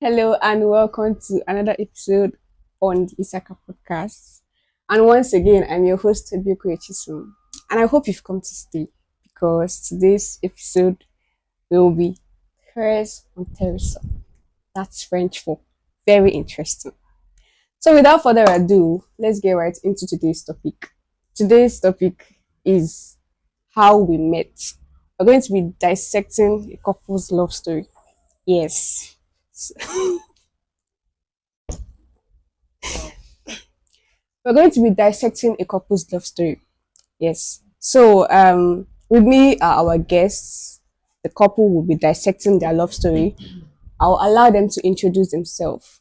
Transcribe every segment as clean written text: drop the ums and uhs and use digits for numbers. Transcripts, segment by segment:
Hello and welcome to another episode on the Isaka podcast. And once again, I'm your host, Ebiko Echisum. And I hope you've come to stay because today's episode will be Prayers on Teresa. That's French for very interesting. So without further ado, let's get right into today's topic. Today's topic is how we met. We're going to be dissecting a couple's love story. Yes. We're going to be dissecting a couple's love story. Yes. So, with me are our guests. The couple will be dissecting their love story. I'll allow them to introduce themselves.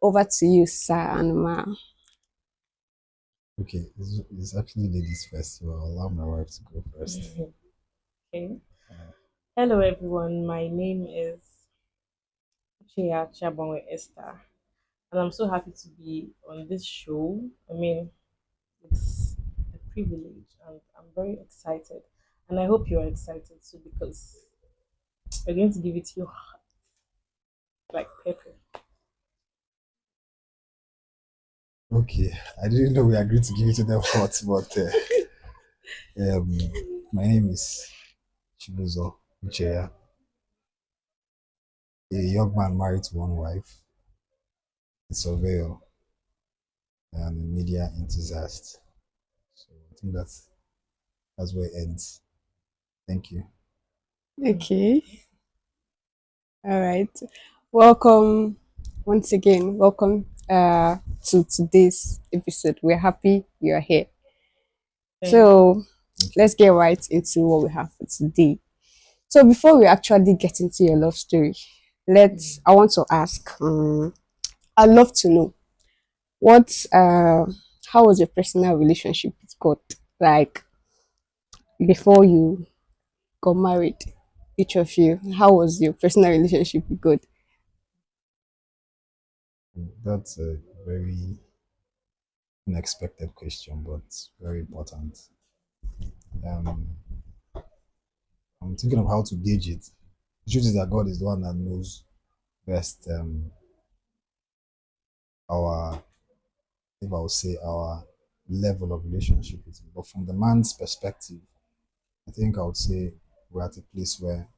Over to you, sir and ma. Okay, it's actually ladies first, so I'll allow my wife to go first. Okay. Hello, everyone. My name is Ucheya Chiagbanwe Esther, and I'm so happy to be on this show. I mean, it's a privilege, and I'm very excited. And I hope you're excited too because we're going to give it to you like pepper. Okay, I didn't know we agreed to give it to them hot, but um, my name is Chibuzo Ucheya, a young man married to one wife, a surveyor, and a media enthusiast. So I think that's where it ends. Thank you. Okay. All right. Welcome once again. Welcome to today's episode. We're happy you're here. Thank So Thank you. let's get right into what we have for today. So before we actually get into your love story, I want to ask, I'd love to know what how was your personal relationship with God like before you got married? Each of you, how was your personal relationship with God? That's a very unexpected question, but very important. Um, I'm thinking of how to gauge it. The truth is that God is the one that knows best our, if I would say, our level of relationship with him. But from the man's perspective, I think I would say we're at a place where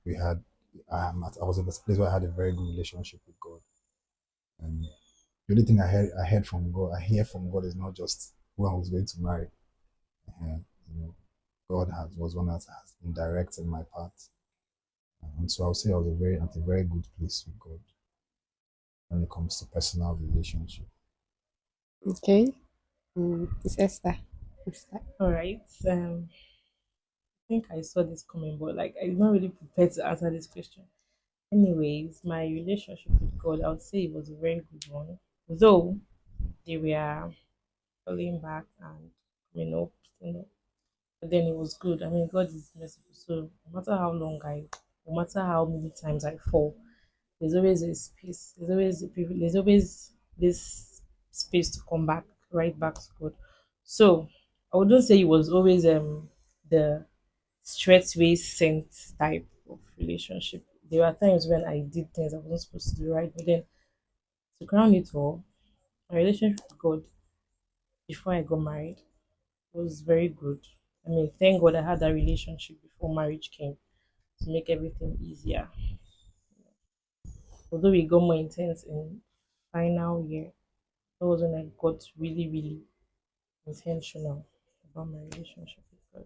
we had, I was at a place where I had a very good relationship with God. And the only thing I hear from God is not just who I was going to marry. You know, God was one that has been directing my path. And so I would say I was at a very good place with God when it comes to personal relationship. Okay. It's Esther. All right. I think I saw this coming, but like I'm not really prepared to answer this question. Anyways, my relationship with God, I would say it was a very good one. Though they were falling back and coming up. But then it was good. I mean, God is merciful. So no matter how long no matter how many times I fall, there's always a space. There's always a privilege. There's always this space to come back, right back to God. So I wouldn't say it was always the straightway sent type of relationship. There were times when I did things I wasn't supposed to do right, but then to crown it all, my relationship with God before I got married was very good. I mean, thank God I had that relationship before marriage came to make everything easier. Although it got more intense in final year, that was when I got really, really intentional about my relationship with God.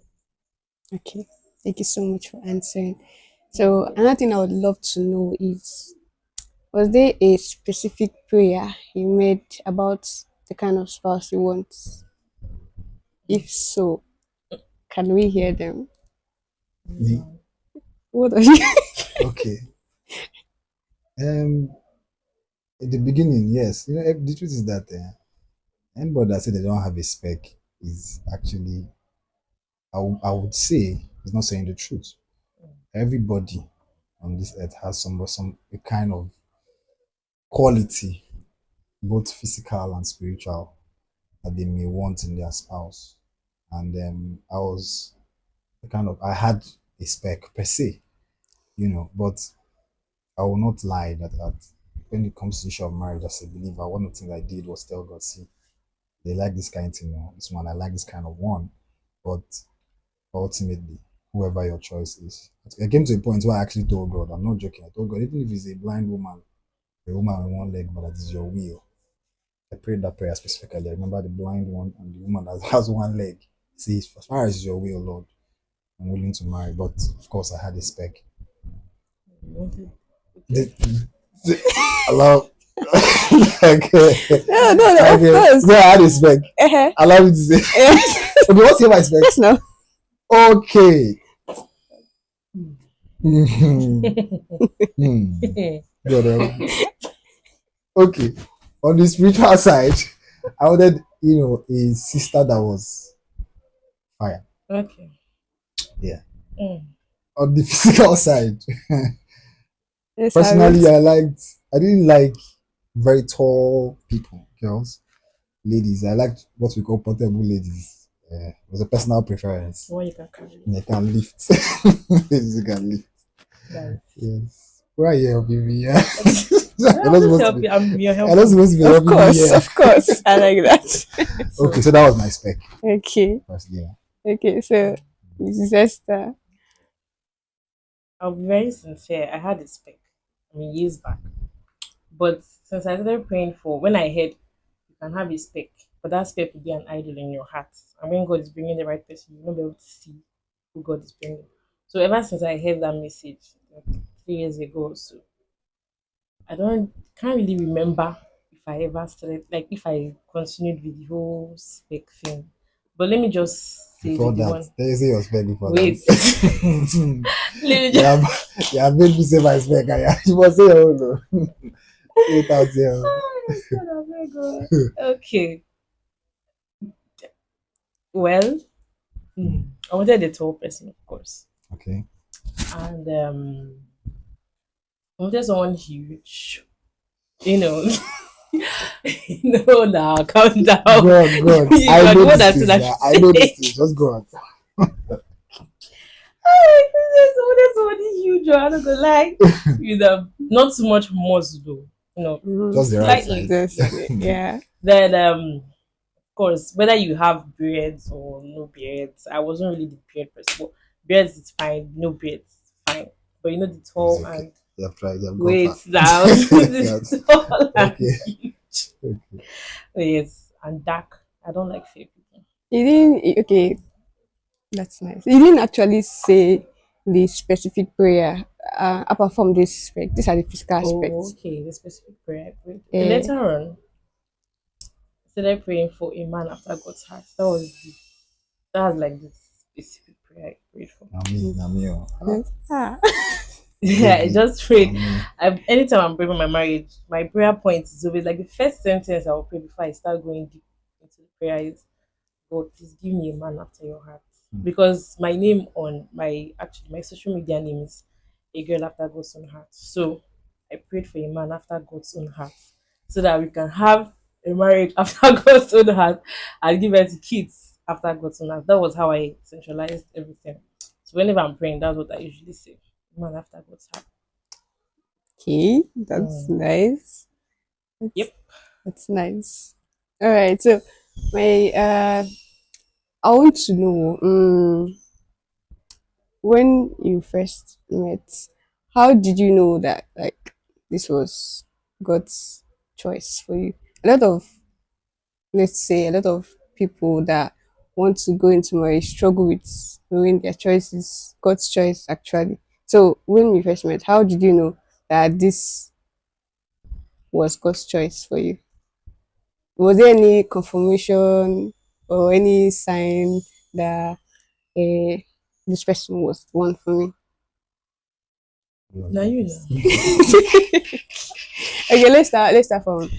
Okay. Thank you so much for answering. So another thing I would love to know is, was there a specific prayer you made about the kind of spouse you want? If so, can we hear them? The, Wow. What are you? okay. Um, in the beginning, yes. The truth is that anybody that say they don't have a spec is actually, I would say, is not saying the truth. Everybody on this earth has some a kind of quality, both physical and spiritual, that they may want in their spouse. And I had a spec per se, but I will not lie that when it comes to the issue of marriage as a believer, one of the things I did was tell God, see, they like this kind of thing, this one, I like this kind of one. But ultimately, whoever your choice is. I came to a point where I actually told God, I'm not joking, I told God, even if it's a blind woman, a woman with one leg, but that is your will. I prayed that prayer specifically. I remember the blind one and the woman that has one leg. See, as far as your will, Lord, I'm willing to marry. But of course, I had a spec. Okay. Allow. Okay. No, no, no, of Okay. course. Yeah, I had a spec. Uh-huh. Allow me to say. Yes, Okay, what's your my spec? yes, no. Okay. Hmm. God, okay. On the spiritual side, I wanted, a sister that was fire. Okay. Yeah. Mm. On the physical side, Let's have personally, it. I didn't like very tall people, girls, ladies. I liked what we call portable ladies. It was a personal preference. What you can carry. And they can lift. Ladies who can lift. Nice. Yes. Why are you helping me? Yeah. No, You're I'm not just supposed to be. helping. You're You're not helping me. supposed to be Of helping me course, here. of course. I like that. Okay, So so that was my spec. Okay. First, yeah. Okay, so Mrs. Esther. I'll be very sincere. I had a spec. I mean, years back. But since I started praying for, when I heard you can have a spec, but that spec will be an idol in your heart. And when God is bringing the right person, you won't be able to see who God is bringing. So ever since I heard that message, like 3 years ago or so, I don't can't really remember if I ever started, like if I continued with the whole spec thing. But let me just say Before with the that, one. let me say your spec before Wait. that. Let me you just. have you have made me say my spec. You must say your own. No. Say it out here. Oh, God, oh my God. Okay. Well, Hmm. I wanted a tall person, of course, Okay. and I wanted someone huge. You know, no, now calm down. Go on, go on. You I are the know one these that said things. I Yeah. should I say know these it. things. Just go on. Oh my goodness, somebody huge. I'm not gonna lie. With not too much muscle though. Mm, Just the right Slightly. size. just, yeah. Then of course, whether you have beards or no beards, I wasn't really the beard person. But beards is fine, no beards fine. But the It's tall okay. and You have tried. You have gone wait far. now, Yes. the tall and Okay. huge. Okay. Yes, and dark. I don't like fair people. You didn't, okay, that's nice. You didn't actually say the specific prayer apart from this aspect. These are the physical Oh, aspects. okay. The specific prayer I prayed. Okay, Uh, later on, I started praying for a man after God's heart. That was like the specific prayer I prayed for. Nami, oh. ah. Yeah, I Baby, just prayed. Nami. Anytime I'm praying for my marriage, my prayer point is always like the first sentence I will pray before I start going deep into the prayer is, God, please give me a man after your heart. Because my name on my social media name is a girl after God's own heart. So I prayed for a man after God's own heart so that we can have a marriage after God's own heart and give birth to kids after God's own heart. That was how I centralized everything. So whenever I'm praying, that's what I usually say. Man after God's heart. Okay, that's Mm. nice. That's, Yep. that's nice. All right, so my I want to know when you first met, how did you know that like this was God's choice for you? A lot of, let's say, a lot of people that want to go into marriage struggle with knowing their choice is God's choice actually. So when we first met, how did you know that this was God's choice for you? Was there any confirmation or any sign that this person was the one for me? You want to Now go you first? know. Okay, let's start from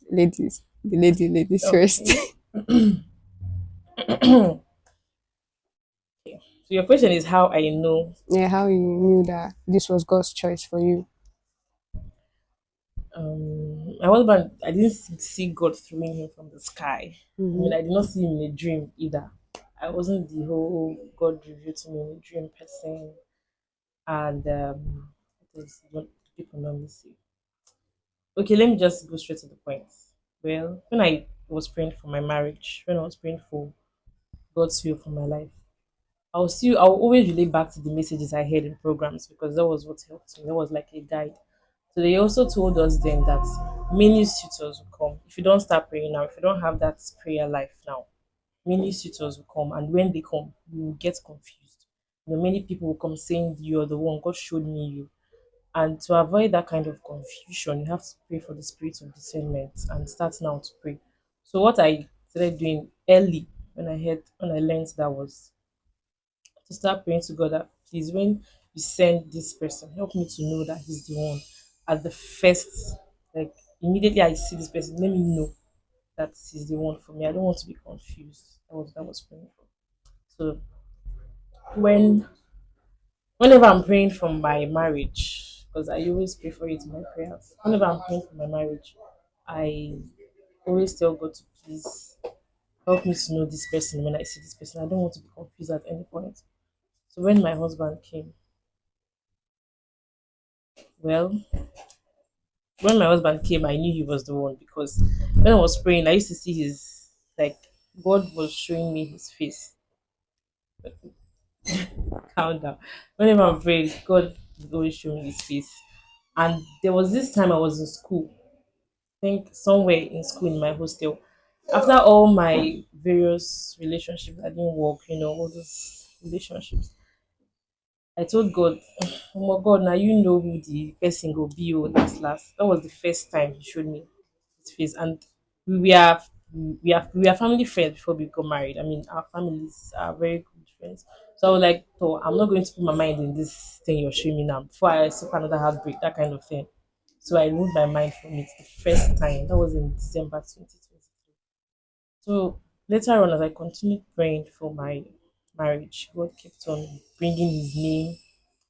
ladies. Ladies first. Okay. Okay. So your question is how I know. Yeah, how you knew that this was God's choice for you. My husband, I didn't see God throwing him from the sky. I Mm-hmm. mean, I did not see him in a dream either. I wasn't the whole God revealed to me in a dream person. And what else do people normally say? Okay, let me just go straight to the point. Well, when I was praying for my marriage, when I was praying for God's will for my life, I'll always relate back to the messages I heard in programs because that was what helped me. That was like a guide. So they also told us then that many suitors will come. If you don't start praying now, if you don't have that prayer life now, many suitors will come, and when they come, you will get confused. Many people will come saying you're the one, God showed me you. And to avoid that kind of confusion, you have to pray for the spirit of discernment and start now to pray. So what I started doing early when I learned that was to start praying to God that please, when you send this person, help me to know that he's the one. At the first, like immediately I see this person, let me know that he's the one for me. I don't want to be confused. That was praying for. So whenever I'm praying for my marriage, because I always pray for it in my prayers. Whenever I'm praying for my marriage, I always tell God to please help me to know this person when I see this person. I don't want to be confused at any point. So when my husband came, well, when my husband came, I knew he was the one because when I was praying, I used to see his like God was showing me his face. Calm down. Whenever I'm praying, God is always showing me his face. And there was this time I was in school, I think somewhere in school in my hostel. After all my various relationships that didn't work, all those relationships, I told God, oh my God, now you know who the person go be last last. That was the first time he showed me his face. And we are we are family friends before we got married. I mean our families are very good friends. So I was like, so I'm not going to put my mind in this thing you're showing me now before I suffer another heartbreak, that kind of thing. So I removed my mind from it the first time. That was in December 2020. So later on, as I continued praying for my marriage, God kept on bringing his name.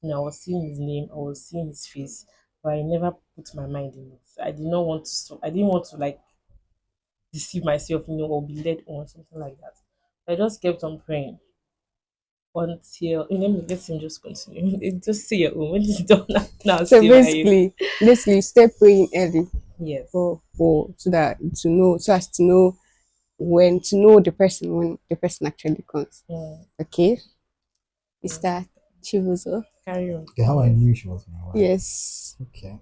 I was seeing his name, I was seeing his face, but I never put my mind in it. I did not want to stop. I didn't want to like deceive myself, or be led on something like that. I just kept on praying until let him just continue. Just say your own. When it's done, now So say my basically, start praying early yes. for so that to know so as to know when the person actually comes. Mm, Okay, mm. Mr. Chibuzo. Carry on. Okay, how I knew she was my wife. Yes. Okay.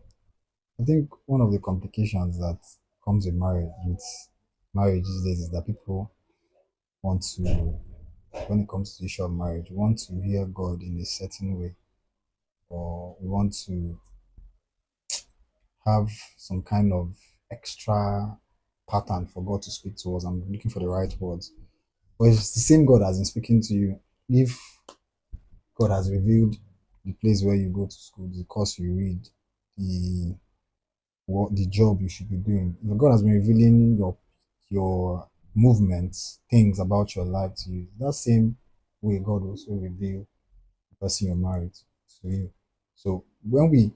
I think one of the complications that comes with marriage these days is that people want to, when it comes to the issue of marriage, want to hear God in a certain way, or we want to have some kind of extra pattern for God to speak to us. I'm looking for the right words. But it's the same God has been speaking to you. If God has revealed the place where you go to school, the course you read, the the job you should be doing. If God has been revealing your movements, things about your life to you, that same way God will also reveal the person you're married to you. So when we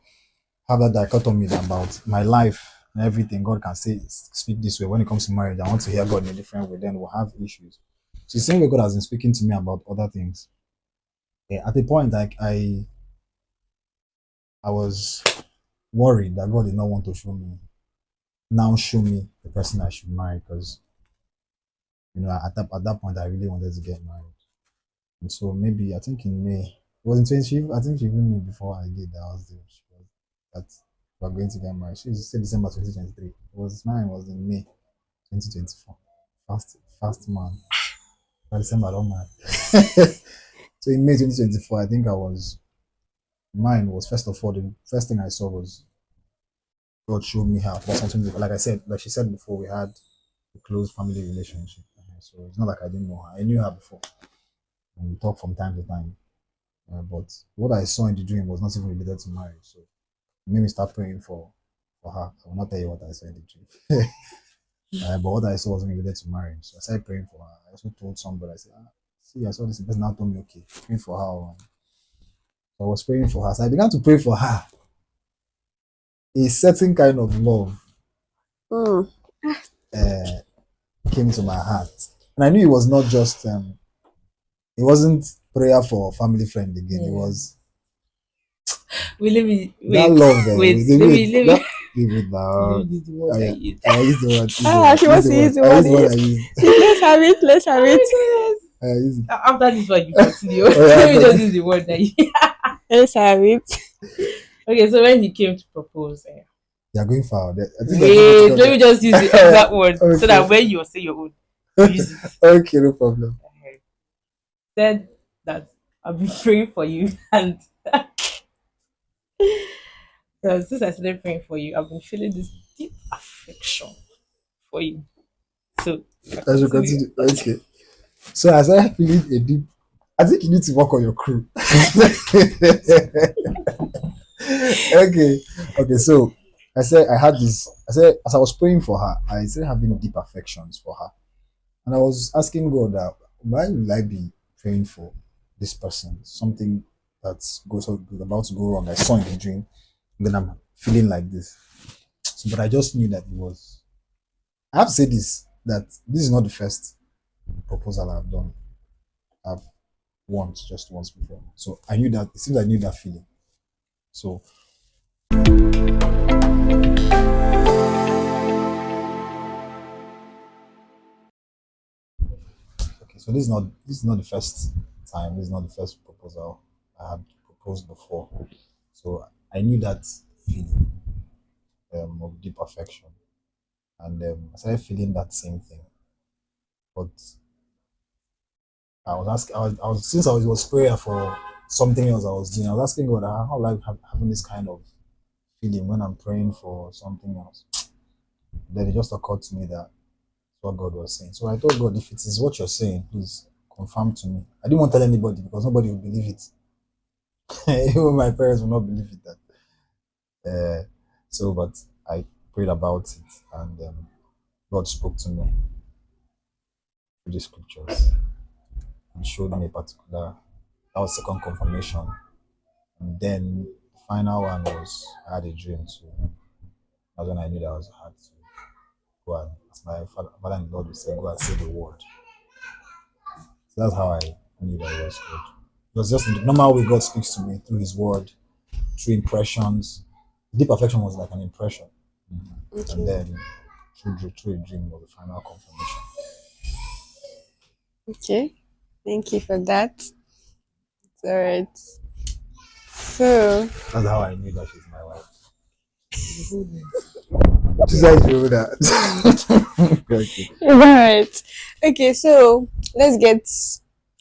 have that dichotomy about my life and everything, God can say speak this way. When it comes to marriage, I want to hear God in a different way, then we'll have issues. So the same way God has been speaking to me about other things. Yeah, at a point, like I was worried that God did not want to show me the person I should marry because at that point I really wanted to get married. And so maybe I think in May, it was in 20, I think she even knew before I did that I was there. She was that we're going to get married. She said December 2023. It was mine was in May 2024. Fast man. By December I don't mind. So in May 2024, I think mine was first of all, the first thing I saw was God showed me her. That's something like I said, like she said before, we had a close family relationship. So it's not like I didn't know her. I knew her before. And we talk from time to time. But what I saw in the dream was not even related to marriage. So it made me start praying for her. I will not tell you what I saw in the dream. But what I saw wasn't related to marriage. So I started praying for her. I also told somebody, I said, see, I saw this person now told me, okay, praying for her. So I was praying for her. So I began to pray for her. A certain kind of love Mm. uh, came to my heart. And I knew it was not just, it wasn't prayer for family friend again. It Yeah. was Will let me that wait, love there. wait, Wait, let me that leave it You now. don't use the word Oh I yeah, use. I use the word. Use the Ah, word. she Use wants the to word. use the I word. use the word. I use. Let's have it. Let's have it. I use it. After this one, you continue. Oh yeah, Let I me got just it. use the word that you. Let's have it. Okay, so when he came to propose, You're going far. I think there's no wait, particular. let me just use the exact word so Okay. that when you say your own, you use it. Okay, no problem. Said that I've been praying for you, and since I started praying for you, I've been feeling this deep affection for you. So I I should continue. continue. Okay. So as I feeling a deep, I think you need to work on your crew. Okay. Okay. So I said I had this. I said as I was praying for her, I started having deep affections for her, and I was asking God that why will I be praying for this person? Something that's about to go wrong. I saw in a dream, and then I'm feeling like this. So, but I just knew that it was. I have to say this that this is not the first proposal I've done. I've just once before. So I knew that it seems I knew that feeling. So okay, so this is not the first time. This is not the first proposal I had proposed before. So I knew that feeling of deep affection, and I started feeling that same thing. But I was asking, I was since I was prayer for something else I was doing. I was asking God, how like having this kind of feeling when I'm praying for something else. Then it just occurred to me that what God was saying. So I told God, if it is what you're saying, please confirm to me. I didn't want to tell anybody because nobody will believe it. Even my parents will not believe it. That. But I prayed about it, and God spoke to me through the scriptures and showed me a particular. That was second confirmation, and then the final one was I had a dream too. That's when I knew that I was hard to go and as my father and the Lord would say, go and say the word. So that's how I knew that it was good. It was just the normal way God speaks to me through His Word, through impressions. Deep affection was like an impression, and Okay. then through a dream was the final confirmation. Okay. Thank you for that. It's all right. So, That's how I knew that she's my wife. The whole name. She's like you know that. Okay. right. Okay. So let's get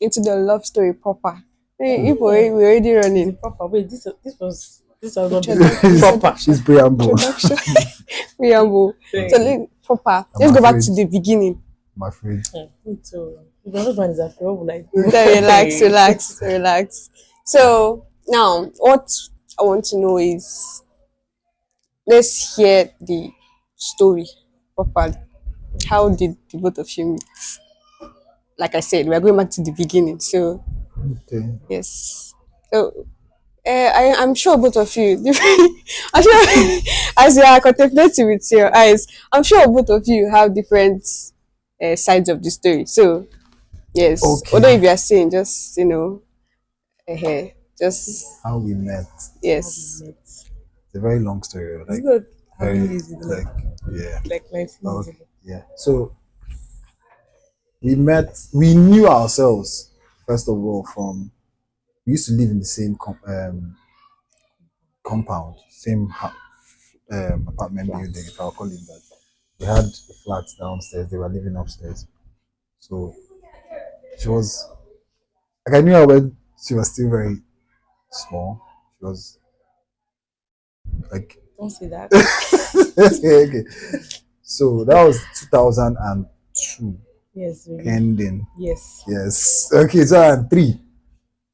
into the love story proper. Hey, Oh if yeah, we're already it's a running. proper. Wait, this was not been proper. Introduction. This preamble. Introduction. Preamble. So Right. Okay. proper. I'm Let's go back afraid. to the beginning. I'm afraid. So the husband is after all like So relax, hey. relax, relax. So now, what I want to know is, let's hear the story properly. How did the both of you meet? Like I said, we're going back to the beginning. So Okay. yes. So I'm sure both of you, I'm sure as you are contemplating with your eyes, I'm sure both of you have different sides of the story. So yes, although Okay. if you are saying just just How we met. How we yes. met. It's a very long story. It's Like not how many very years ago? like yeah. Like 19 years Okay. ago. Yeah. So we knew ourselves first of all from we used to live in the same compound, same apartment building, Flats. if I'll call it that. We had a flat downstairs, they were living upstairs. So she was like I knew her when she was still very small. She was like Don't say that. okay. So that was 2002 Yes, really. ending. Yes. Yes. Okay, 2003.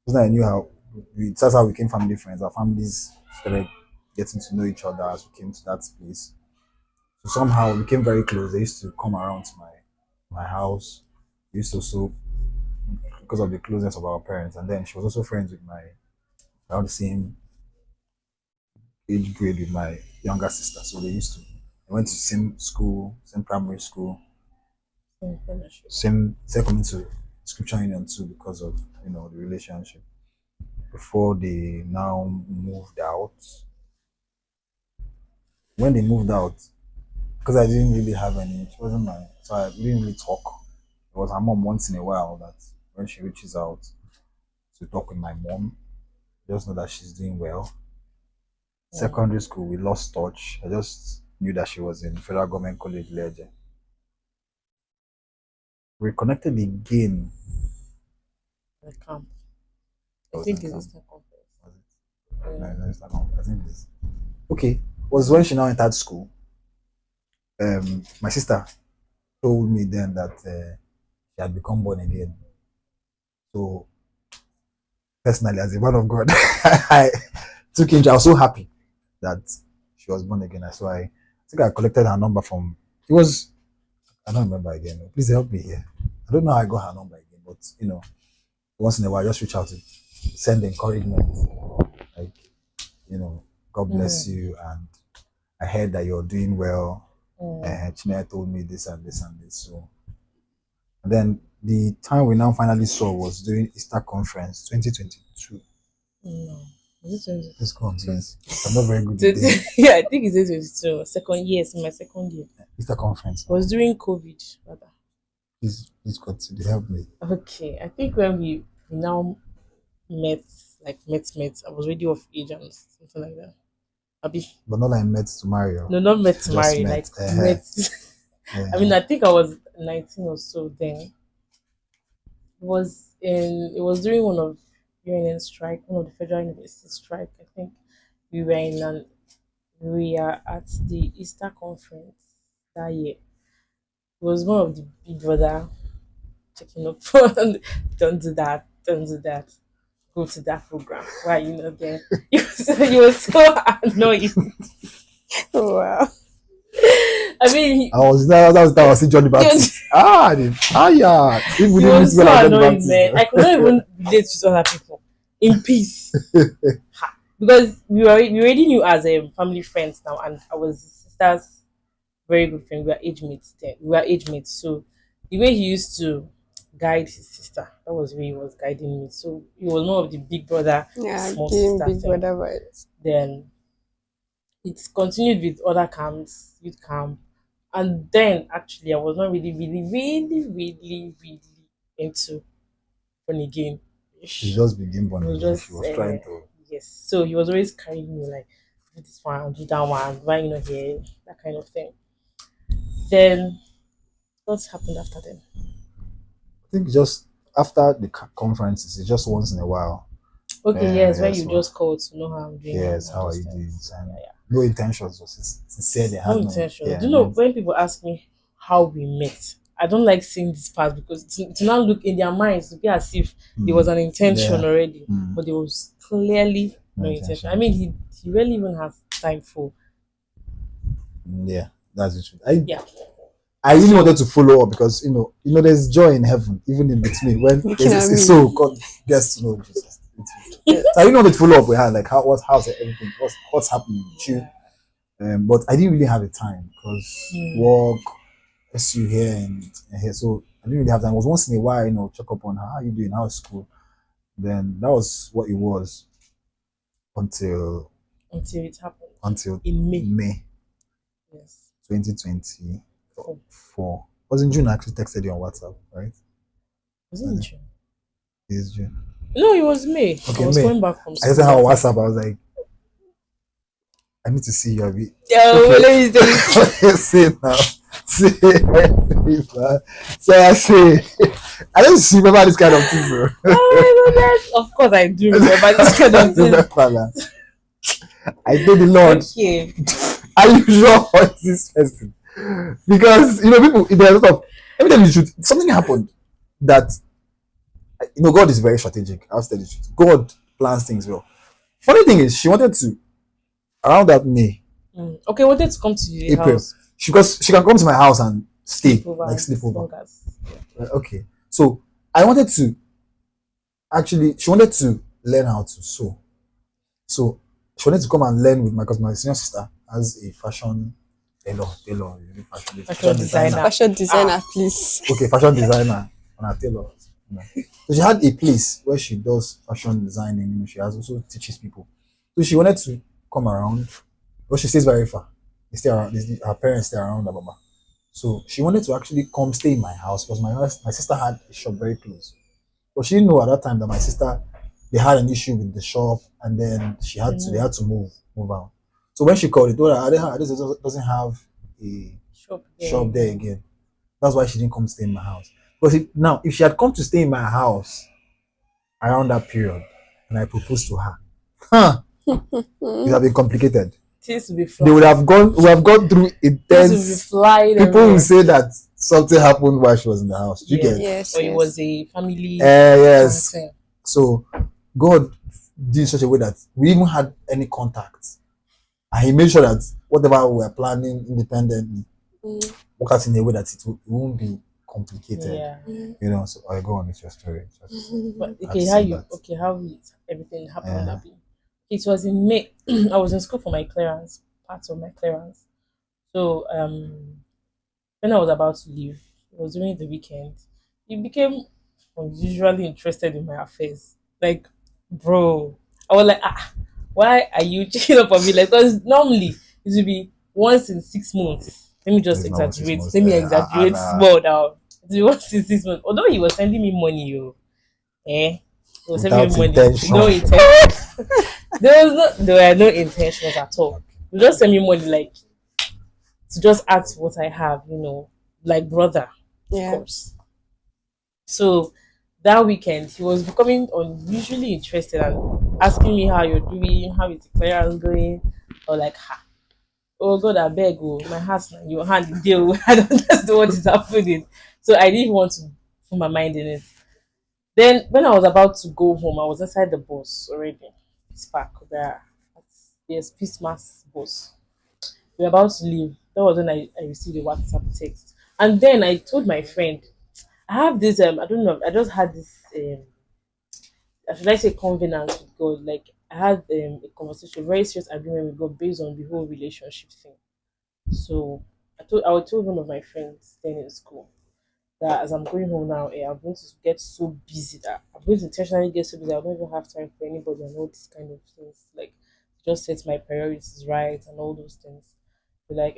Because I knew how that's how we became family friends. Our families started getting to know each other as we came to that place. So somehow we became very close. They used to come around to my house. We used to also because of the closeness of our parents. And then she was also friends with my around the same age grade with my younger sister. So they went to same school, same primary school, Same fellowship. same coming to scripture union too because of the relationship. Before they now moved out When they moved out, because I didn't really have any, she wasn't my, so I didn't really talk. It was her mom once in a while that when she reaches out to talk with my mom, just know that she's doing well. Mm. Secondary school, we lost touch. I just knew that she was in Federal Government College, Leje. Reconnected again. The camp. I I was in think it's camp. Eastern Conference. Was it? Yeah. No, no, it's not camp. I think it is. Okay. Was when she now entered school. My sister told me then that she had become born again. So personally, as a man of God, I took him. I was so happy that she was born again. So I think I collected her number from. It was I don't remember again. Please help me here. I don't know how I got her number again, but once in a while, just reach out to send encouragement, like God bless Mm. you, and I heard that you're doing well. Mm. Chinaya told me this and this and this. So, and then the time we now finally saw was during Easter conference 2022. No. Is it Please come, 20? please. I'm not very good with dates. Yeah, I think it's 22. Second year, it's my second year. Easter conference. It was during COVID, rather. Please continue. Help me. Okay, I think when we now met, like met, I was already of age and something like that. Abi, But not like met to marry you. no, not met to Just marry, met. like met. I mean, I think I was 19 or so then. It was during one of UNN strike, one of the Federal University strike. I think we were in an we are at the Easter conference that year. It was one of the big brother checking up for don't do that, don't do that. Go to that program. Why are you not there? You were so annoying. Oh, wow. I mean, That was Johnny Baptist. Yeah. People he didn't was miss so well as Johnny annoying, Baptist. man. I could not even relate with other people in peace. Ha. Because we already knew as a family friends now, and I was his sister's very good friend. We were age mates then. We were age mates. So the way he used to guide his sister, that was the way he was guiding me. So he was more of the big brother, Yeah, small game sister big thing. brother vibes. Then it's continued with other camps, youth camp. And then actually I was not really into fun again. She Ish. just became born It was again. She just was trying to. yes. So he was always carrying me like do this one, do that one, why you not here, that kind of thing. Then what happened after then? I think just after the conferences, it's just once in a while. Okay, yes, when Yes, you well, just called to know how I'm doing and yes. all How are those you doing? things. And Yeah, yeah. no intentions was sincere. They No had no. intention. Yeah, Do you know when people ask me how we met? I don't like seeing this part because to now look in their minds to be as if there was an intention yeah. already, Mm, but there was clearly no no intention. I intention. mean, he really even has time for Yeah, that's the truth. I yeah. I really So wanted to follow up because there's joy in heaven even in between when Looking there's at a me. soul God gets to know Jesus. Yeah. So I really wanted to follow up with her, like how's everything, what's happening with you. But I didn't really have the time because mm, work, SU here and here. So I didn't really have time. It was once in a while, check up on her. How are you doing? How's school? Then that was what it was until until it happened until in May. May Yes. 2024. Oh, Was in June I actually texted you on WhatsApp, right? was it I in think June? it's June. No, it was May. I Okay, was May. coming back from I just school sent her on that time. WhatsApp. I was like, I need to see you a bit. Yeah, well, Okay. let me tell you. Say now. Say, so I say, I don't remember this kind of thing, bro. Oh my goodness! Of course, I do remember this kind of thing. I told the Lord, Okay. are you sure who is this person? Because people there's a lot of let me tell you the truth. Something happened that God is very strategic. I'll tell you the truth. God plans things well. Funny thing is, she wanted to around that May, Okay, wanted to come to the April. house, Because she can come to my house and sleep stay, like over sleep as over. long as. Okay. So I wanted to she wanted to learn how to sew. So she wanted to come and learn with because my senior sister has a fashion Fashion fashion designer. designer. Fashion designer, please. Okay, fashion designer and a tailor. So she had a place where she does fashion designing. She has also teaches people. So she wanted to come around, but she stays very far. They stay around. Her parents stay around Ababa. So she wanted to actually come stay in my house because my sister had a shop very close. But she didn't know at that time that my sister, they had an issue with the shop, and then they had to move out. So when she called, they told her, this doesn't have a Shop there shop there again. again. That's why she didn't come stay in my house. Because if she had come to stay in my house around that period, and I proposed to her, huh, it would have been complicated. Things will be They would flying. have gone. We have gone through Things will be intense. flying People will everywhere. say that something happened while she was in the house. Do you get? Yes, Or it yes. was a family Yes. something. So God did in such a way that we even had any contact, and He made sure that whatever we were planning independently work out in a way that it won't be complicated. Yeah. You know. So I go on with your story. But I've okay, seen that. how everything happened Yeah. that day. It was in May. I was in school for my clearance, part of my clearance. So when I was about to leave, it was during the weekend. He became unusually interested in my affairs. Like, bro, I was like, why are you checking up on me? Like, because normally it would be once in 6 months. Let me just It's not what it's exaggerate. most. Let me And exaggerate small now. It will be once in 6 months. Although he was sending me money, he was sending without me money. intention. No intention. There were no intentions at all. He just send me money like to just ask what I have, like brother, of Yeah. course. So that weekend, he was becoming unusually interested and asking me how you're doing, how is the clearance going, or like, oh God, I beg, oh, my heart's in your hand, deal. I don't understand what is happening. So I didn't want to put my mind in it. Then when I was about to go home, I was inside the bus already. Peace Park there. Yes, Peace Mass bus. We were about to leave. That was when I received a WhatsApp text. And then I told my friend, I have this I don't know, I just had this should I say covenant with God. Like I had a conversation, very serious agreement with God based on the whole relationship thing. So I told one of my friends then in school that as I'm going home now, I'm going to get so busy that I'm going to intentionally get so busy I don't even have time for anybody and all these kind of things. Like just set my priorities right and all those things. Be like,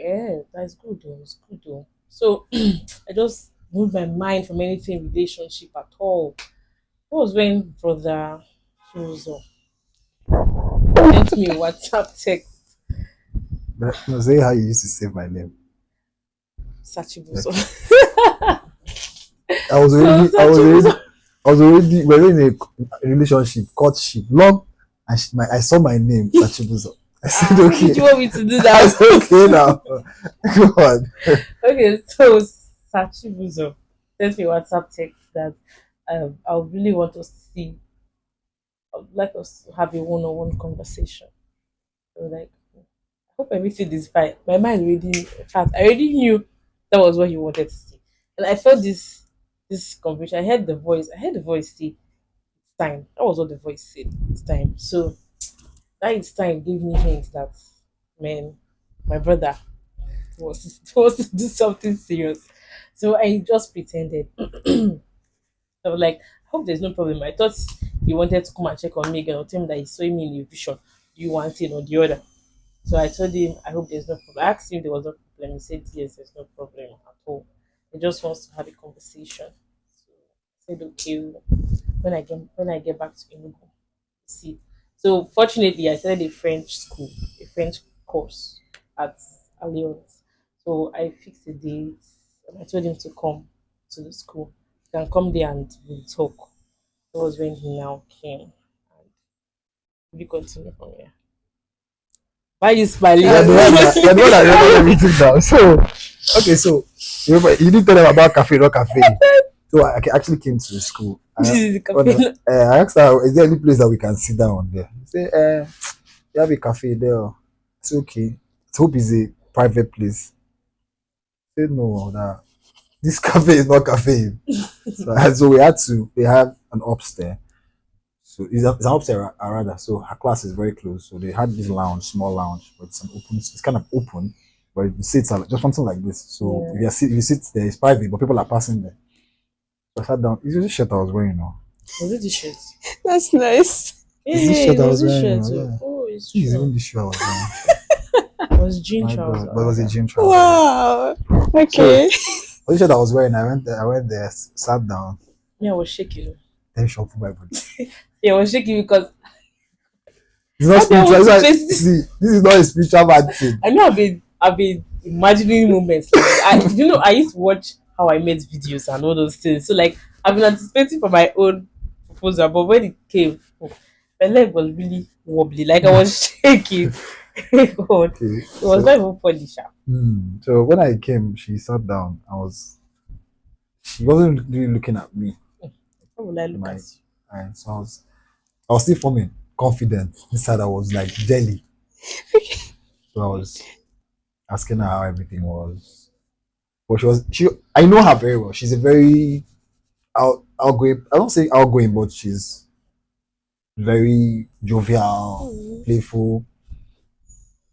that's good though, it's good though. So I just moved my mind from anything relationship at all. That was when brother Chibuzo sent me a WhatsApp text. No, say how you used to save my name. Sachibuzo. Okay. I was So already, I was already, Sachibuzo. I was already, we're in a relationship, courtship, long, and I saw my name, Chibuzo. I said, How okay. did you want me to do I that? said, okay now. Go on. Okay, so Sachibuzo sent me a WhatsApp text that I would really want us to see. I would like us to have a one-on-one conversation. I was like, I hope everything is fine. My mind already, in fact, I already knew that was what he wanted to see, and I felt this conviction. I heard the voice say, "It's time." That was what the voice said. It's time. So that it's time gave me hints that, man, my brother was to do something serious. So I just pretended. I was like, I hope there's no problem. I thought he wanted to come and check on me again or tell me that he saw me in a vision. Do you want it or the other? So I told him, I hope there's no problem. I asked him if there was no problem. He said, yes, there's no problem at all. He just wants to have a conversation. So I said, okay, when I get back to Enugu, see. So fortunately, I started a French school, a French course at Alliance. So I fixed a date and I told him to come to the school. He can come there and we'll talk. That was when he now came. And we continue from here. Why are you smiling? You're That's the one that, nice. you're the one that remember everything now. So, okay, so you didn't tell them about cafe, not cafe. So I actually came to the school. This And is the when cafe. I asked her, is there any place that we can sit down there? She said, you have a cafe there. It's okay. I hope it's a private place. I said, no, nah, this cafe is not cafe. So they have an upstairs. So it's an upstairs rather. So her class is very close. So they had this lounge, small lounge, but it's kind of open, but the seats are just something like this. So Yeah. if you sit there, it's private, but people are passing there. So I sat down. It's this shirt I was wearing now. Was it the shirt? That's nice. Yeah, It's this yeah, shirt it I was was this wearing shirt now, too. yeah. Oh, it's It's true. even the shoe I was wearing. was jean My God, trouser but it was a rather. gym trouser. Yeah. Wow. So Okay. the t-shirt I was wearing, I went there, sat down, Me, I was shaking. then shuffled my body. Yeah, I was shaking because It's not how do I spiritual. want It's to like, face this? see, this is not a spiritual bad thing. I know I've been imagining moments like this. I used to watch how I made videos and all those things. So like I've been anticipating for my own proposal, but when it came, oh, my leg was really wobbly. Like I was shaking. God, Okay, it was not even funny, sha. so when I came, she sat down. She wasn't really looking at me. How will I look at My, you? and so I was still forming confident. Inside, I was like jelly. So I was asking her how everything was. But I know her very well. She's a very outgoing. I don't say outgoing, but she's very jovial, Mm. playful.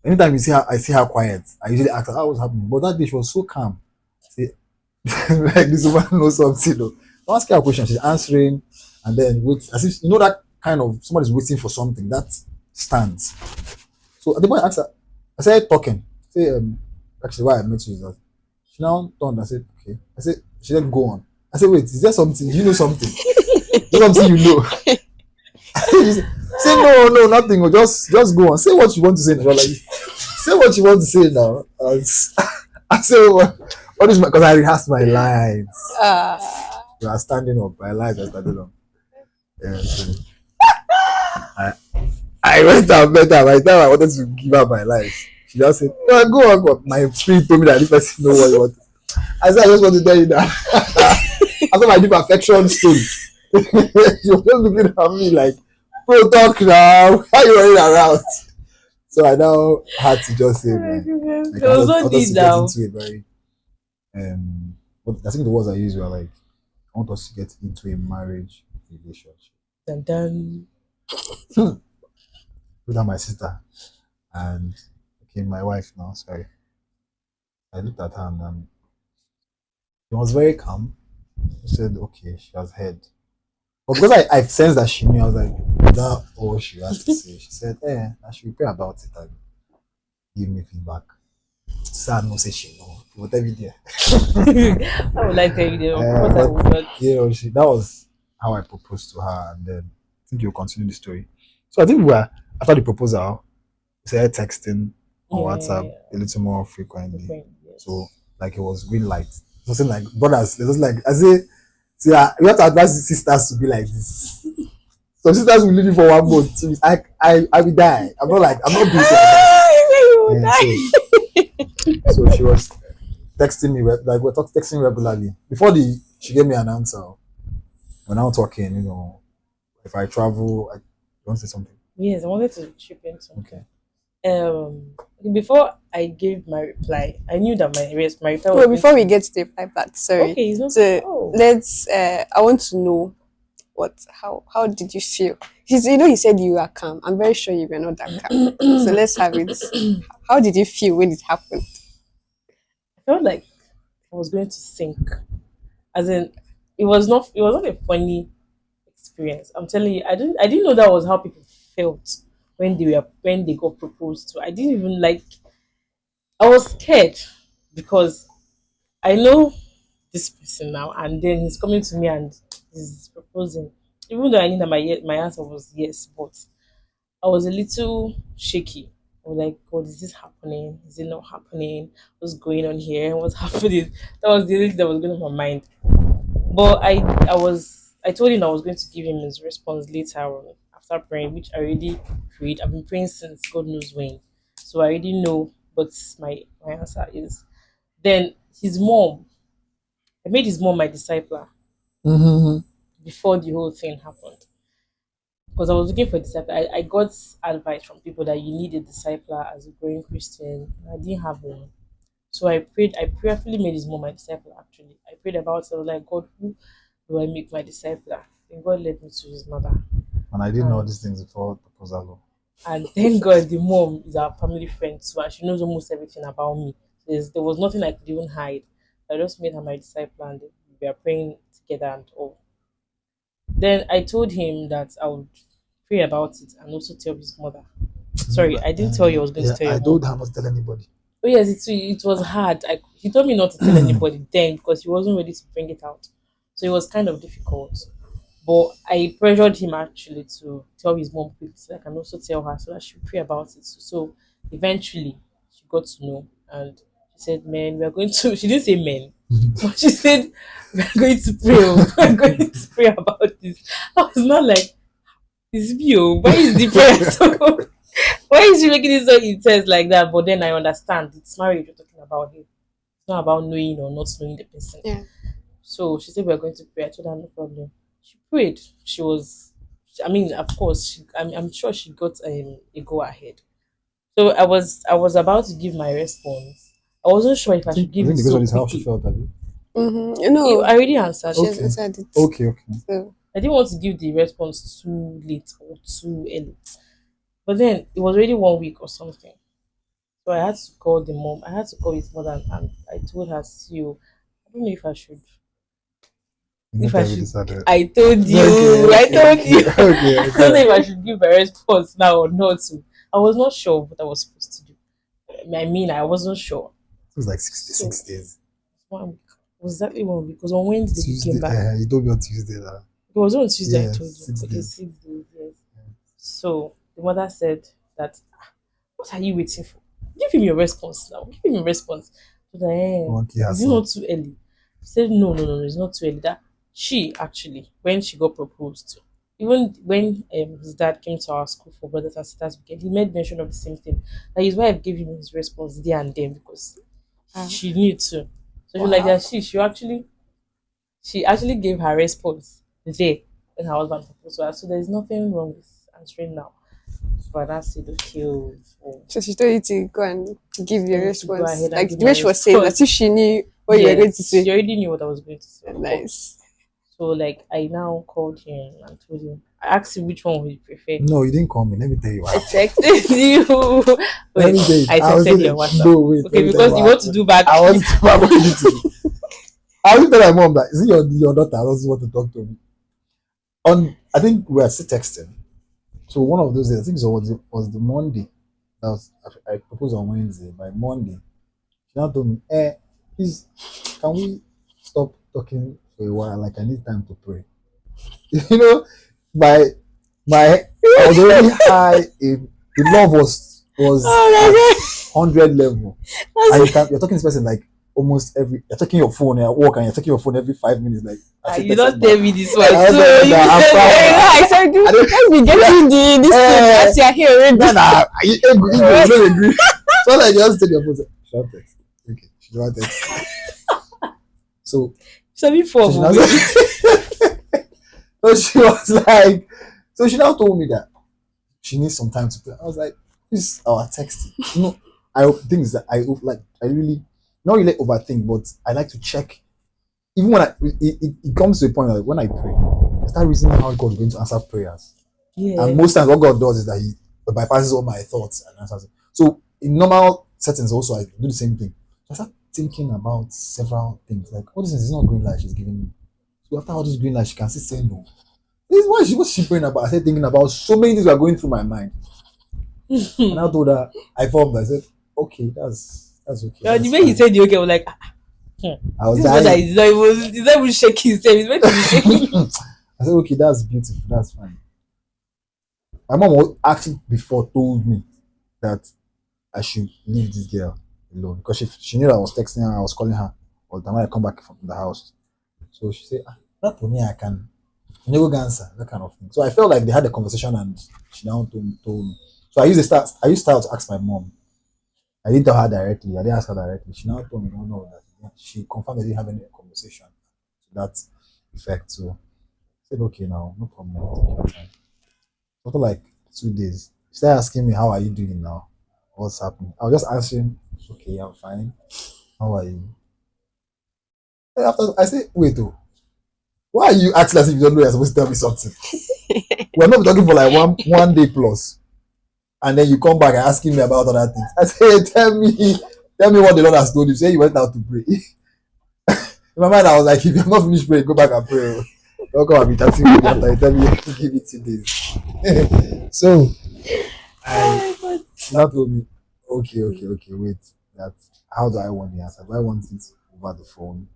Anytime I see her quiet, I usually ask her, how was happening? But that day she was so calm. Say, like this woman knows something. Though. I ask her a question, she's answering, and then wait, as if you know that kind of somebody's waiting for something that stands. So at the point I asked her, I started talking. Say, actually, why I met you is that she now turned and said, okay. I said, she said, go on. I said, wait, is there something? Do you know something? Is there something you know? She say, no, no, nothing. Just go on. Say what you want to say. Now. Like, say what you want to say now. I say what is my because I rehearsed my lines. Ah. We are standing up. My lines are standing up. Yeah, so I, I went and met her. By the time I wanted to give her my lines, she just said, no, go on, go on. My spirit told me that this person know what you want. I said, I just want to tell you that. After my deep affection story, she was just looking at me like, bro, talk now. Why are you running around? So I now had to just say, Oh my man, goodness. like There was no I want us need to get now. into a very but I think the words I used were like, I want us to get into a marriage relationship. Dun, dun. With my sister and okay, my wife now. Sorry, I looked at her and she was very calm. She said, "Okay, she has heard." But because I sensed that she knew, I was like, "Is that all she has to say?" She said, I should pray about it and give me feedback." Sad no say she know. Whatever there. I would like to tell you that, of course I But would not. that was how I proposed to her, and then I think you'll continue the story. So I think we were after the proposal, we started texting on WhatsApp Yeah, a little more frequently. frequent, So yes. like it was green light. Something like brothers. It was like I say, see, we have to advise sisters to be like this. Some sisters will leave you for 1 month. So I will die. I'm not built like that. Ah, you will And die. so she was texting me like we're texting regularly. Before the she gave me an answer. We're now talking, if I travel, I don't say something. Yes, I wanted to chip in something. Okay. Before I gave my reply, I knew that my reply was Well, going before to we be get to the pipe back, sorry. okay. It's not. So Oh, let's. I want to know how did you feel? He said you were calm. I'm very sure you were not that calm. So let's have it. How did you feel when it happened? I felt like I was going to sink. As in, it was not a funny experience. I'm telling you, I didn't know that was how people felt when they got proposed to. I didn't even like. I was scared because I know this person now, and then he's coming to me and he's proposing. Even though I knew that my answer was yes, but I was a little shaky. I was like, God, is this happening? Is it not happening? What's going on here? What's happening? That was the only thing that was going on my mind. But I told him I was going to give him his response later on after praying, which I already prayed. I've been praying since God knows when. So I already know what my answer is. Then his mom, I made his mom my discipler Mm-hmm. before the whole thing happened. Because I was looking for a discipler. I got advice from people that you need a discipler as a growing Christian. I didn't have one. So I prayerfully made his mom my disciple actually. I prayed about it. I was like, God, who do I make my discipler? And God led me to his mother. And I didn't know And these things before proposal. and thank God the mom is our family friend too, and she knows almost everything about me. There was nothing I could even hide. I just made her my disciple and we were praying together and all. Then I told him that I would pray about it and also tell his mother. Sorry, I didn't tell you I was going to Yeah, tell I your mom. told her not to tell anybody. Oh yes, it was hard. He told me not to tell anybody then because he wasn't ready to bring it out. So it was kind of difficult. But I pressured him actually to tell his mom quickly so I can also tell her so that she pray about it. So eventually she got to know and she said, "Man, we are going to." She didn't say men, but she said, "We are going to pray. Oh. We are going to pray about this." I was not like, "It's me. Oh. Why is the prayer so? Why is she making it so intense like that?" But then I understand it's marriage you're talking about here. It's not about knowing or not knowing the person. Yeah. So she said we are going to pray. I told her no problem. She prayed. She was, I mean, of course, I'm sure she got a go ahead. So I was about to give my response. I wasn't sure if I should I give think it the question so is how she quickly. felt, Abby. Mm-hmm. You know, I already answered she it. has Okay. answered it. Okay. So I didn't want to give the response too late or too early. But then it was already 1 week or something. So I had to call the mom. I had to call his mother and I told her, see you. I don't know You if not I tell me should this address. I told Okay, you, I told okay, you. okay, I don't know okay. if I should give a response now or not. I was not sure what I was supposed to do. I mean, I wasn't sure. It was like So 66 days. 1 week. It was exactly 1 week. Because on Wednesday he Tuesday, came back. you told me on Tuesday that. It was on Tuesday I Yeah, told you. 6 Okay, days. 6 days, yes. So the mother said that what are you waiting for? Give him your response now. Give him your response. So that, One key is it herself. not too early? She said, no, no, no, no, it's not too early. That she actually, when she got proposed to, even when his dad came to our school for brothers and sisters weekend, he made mention of the same thing. That his wife gave him his response there and then because uh, she knew too. So she was like wow. that she actually gave her response there when her husband proposed to her. So there's nothing wrong with answering now. But that's it, okay. Oh. So she told you to go and give Tell your me to go response. ahead and Like give the my way she was saying, as response. if she knew what you were going to Yes, say. she already knew what I was going to say, of course. Nice. So like I now called him and told him. I asked him which one would he prefer. No, you didn't call me. Let me tell you what I happened. texted you. Let Wait, me tell you. I I was texted you saying, on WhatsApp. no, wait. Okay, Let me tell you because you what want to happened. do back. I was what did you do? I was telling my mom that, is it your daughter doesn't want to talk to me? I think we were still texting. So one of those days, I think it was the Monday. I proposed on Wednesday. By Monday, she now told me, please, can we stop talking for a while? Like I need time to pray. You know, my I was already high in the love was at Oh 100 level. my And god! you're talking to this person like almost you're checking your phone at work and you're checking your phone every 5 minutes. Like I should You text him don't back. tell me this one. I So was telling you that I'm proud. I said, I don't, let's be getting the this thing as you are here already. you don't agree. So like just take your phone. Should I text? Okay, should I text? So Show me so form. she now so she was like, so she now told me that she needs some time to play. I was like, this is our texting. I things that I really not really overthink, but I like to check. Even when it comes to a point like when I pray, I start reasoning how God is going to answer prayers. And Yeah. most times what God does is that He bypasses all my thoughts and answers it. So in normal settings also I do the same thing. So I start thinking about several things. Like, oh, this is not green light she's giving me. So after all this green light, she can still say no. This is what's she praying about. I started thinking about so many things were going through my mind. And I told her, I formed. I said, okay, that's okay. The That's way he fine. said the okay, I was like, I was this brother dying. is not even shaking himself. He's meant to be shaking. I said, okay, that's beautiful. That's fine. My mom was actually before told me that I should leave this girl alone because she knew I was texting her, I was calling her all the time when I come back from the house. So she said, that for me, I can never answer that kind of thing. So I felt like they had a conversation and she now told me. So I used to start to ask my mom. I didn't tell her directly. I didn't ask her directly. She now told me, no, no, that she confirmed they didn't have any conversation to that effect. So I said, okay, now, no problem. Take your time. After like 2 days, she started asking me, how are you doing now? What's happening? I was just answering, okay, I'm fine. How are you? And after I said, wait, oh, why are you acting as if you don't know you're supposed to tell me something? We're not talking for like one day plus. And then you come back and asking me about other things. I say, tell me what the Lord has told you. Say you went out to pray. In my mind, I was like, if you have not finished praying, go back and pray. Oh. Don't come and be chatting with me after you tell me you have to give it 2 days. So I She now told me, okay, wait. That how do I want the answer? Do I want it over the phone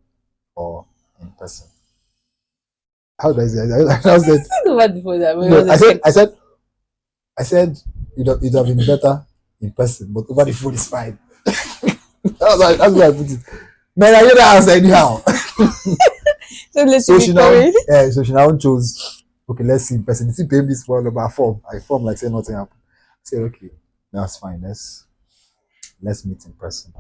or in person? How do I say? I said Think about the phone that when I no. was expecting. I said it'd have been better in person, but over the phone is fine. That's where I put it. Man, I hear that answer anyhow. So let's So be she now, coming. so she now chose. Okay, let's see in person. It's pay me small number form. I form like say nothing happened. I said okay, that's fine. Let's meet in person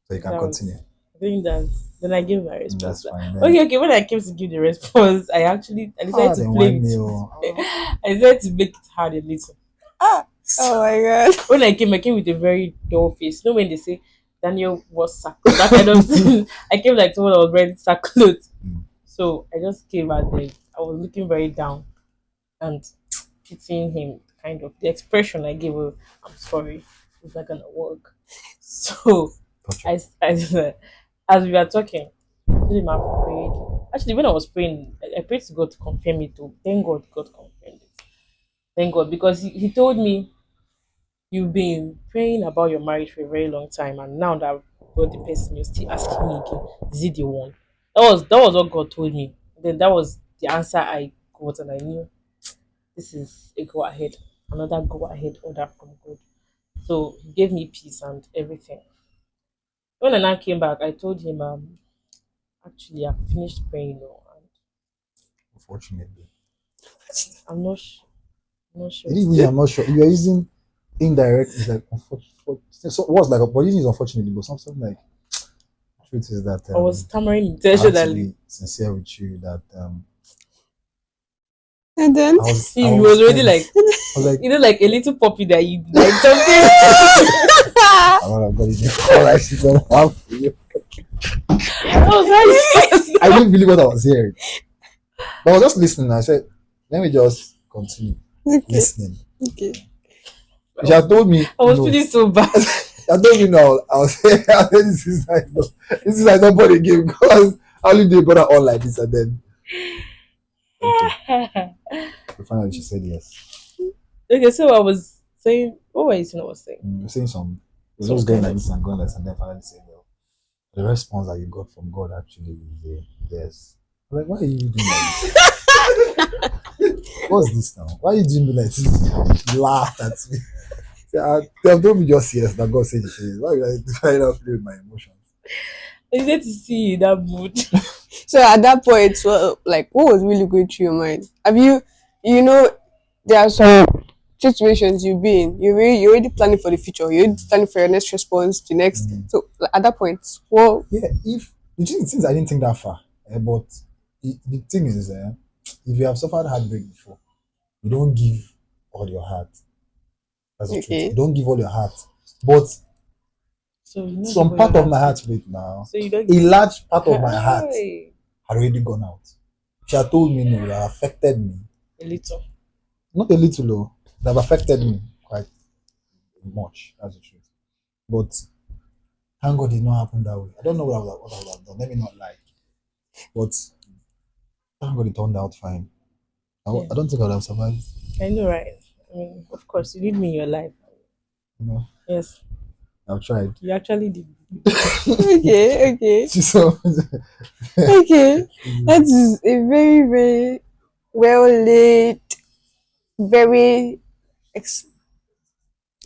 so you can That continue. was, I think that's, then I gave my response. That's fine. Then Okay, when I came to give the response, I decided to then play one with meal. it. I decided to make it hard a little. Ah, oh my god. When I came with a very dull face. You know when they say Daniel was sackcloth, that kind of thing. I came like someone that was wearing sackcloth. Mm. So I just came out there. I was looking very down and pitying him. Kind of the expression I gave was, "I'm sorry, it's not gonna work." So Gotcha. as we were talking, I told him I've prayed. Actually, when I was praying, I prayed to God to confirm it too. Thank God, God confirmed it. Thank God, because he told me you've been praying about your marriage for a very long time, and now that I've got the person, you're still asking me again, is it the one? That was what God told me. Then that was the answer I got, and I knew this is a go ahead, another go ahead order from God. So he gave me peace and everything. When I now came back, I told him, actually, I've finished praying now, and Unfortunately, I'm not, I'm not sure. anyway, I'm not sure. You are using indirect. Is like unfortunate. So what's like? But using is unfortunately, but something like truth is that I was stammering I have to intentionally. be sincere with you that And then See, I he was was already tense. like, I was like, like a little puppy that you like something. I don't know, God, all right, she's gonna have for you. That was how he started. I didn't believe what I was hearing. But I was just listening. I said, let me just continue okay, listening. okay. She had told me I was no. feeling so bad. I don't even know. I was saying, this is like no, this is like not body game because how did they bother all like this and then okay. Finally she said yes. Okay, so I was saying, what were you saying? I was saying You're saying some you're some just going kind like of. this and going like this and then finally saying well. The response that you got from God actually is a yes. I'm like, why are you doing like this? What's this now? Why are you doing me like this? She laughed at me. They have told me just yes that God said yes. Why are you like trying to play with my emotions? I needed to see you in that mood. So at that point, well, like, what was really going through your mind? Have you, you know, there are some situations you've been, you're already planning for the future. You're already planning for your next response, the next. Mm. So like, at that point, well, Yeah, if the things I didn't think that far, but the thing is, if you have suffered heartbreak before, you don't give all your heart. That's the truth. You okay, don't give all your heart, but So you don't give some all your part of heart my to. heart wait now. So you don't A give. large part of my heart Hi. had already gone out. She had told me no, that affected me. A little. Not a little low, that have affected me quite much. That's the truth. But thank God it did not happen that way. I don't know what I would have done. Let me not lie. But thank God it turned out fine. Yeah, I don't think I would have survived. I know, right? I mean, of course, you need me in your life. You know, Yes, I've tried. you actually did. okay, okay, So okay. That is a very, very well laid, very. Ex-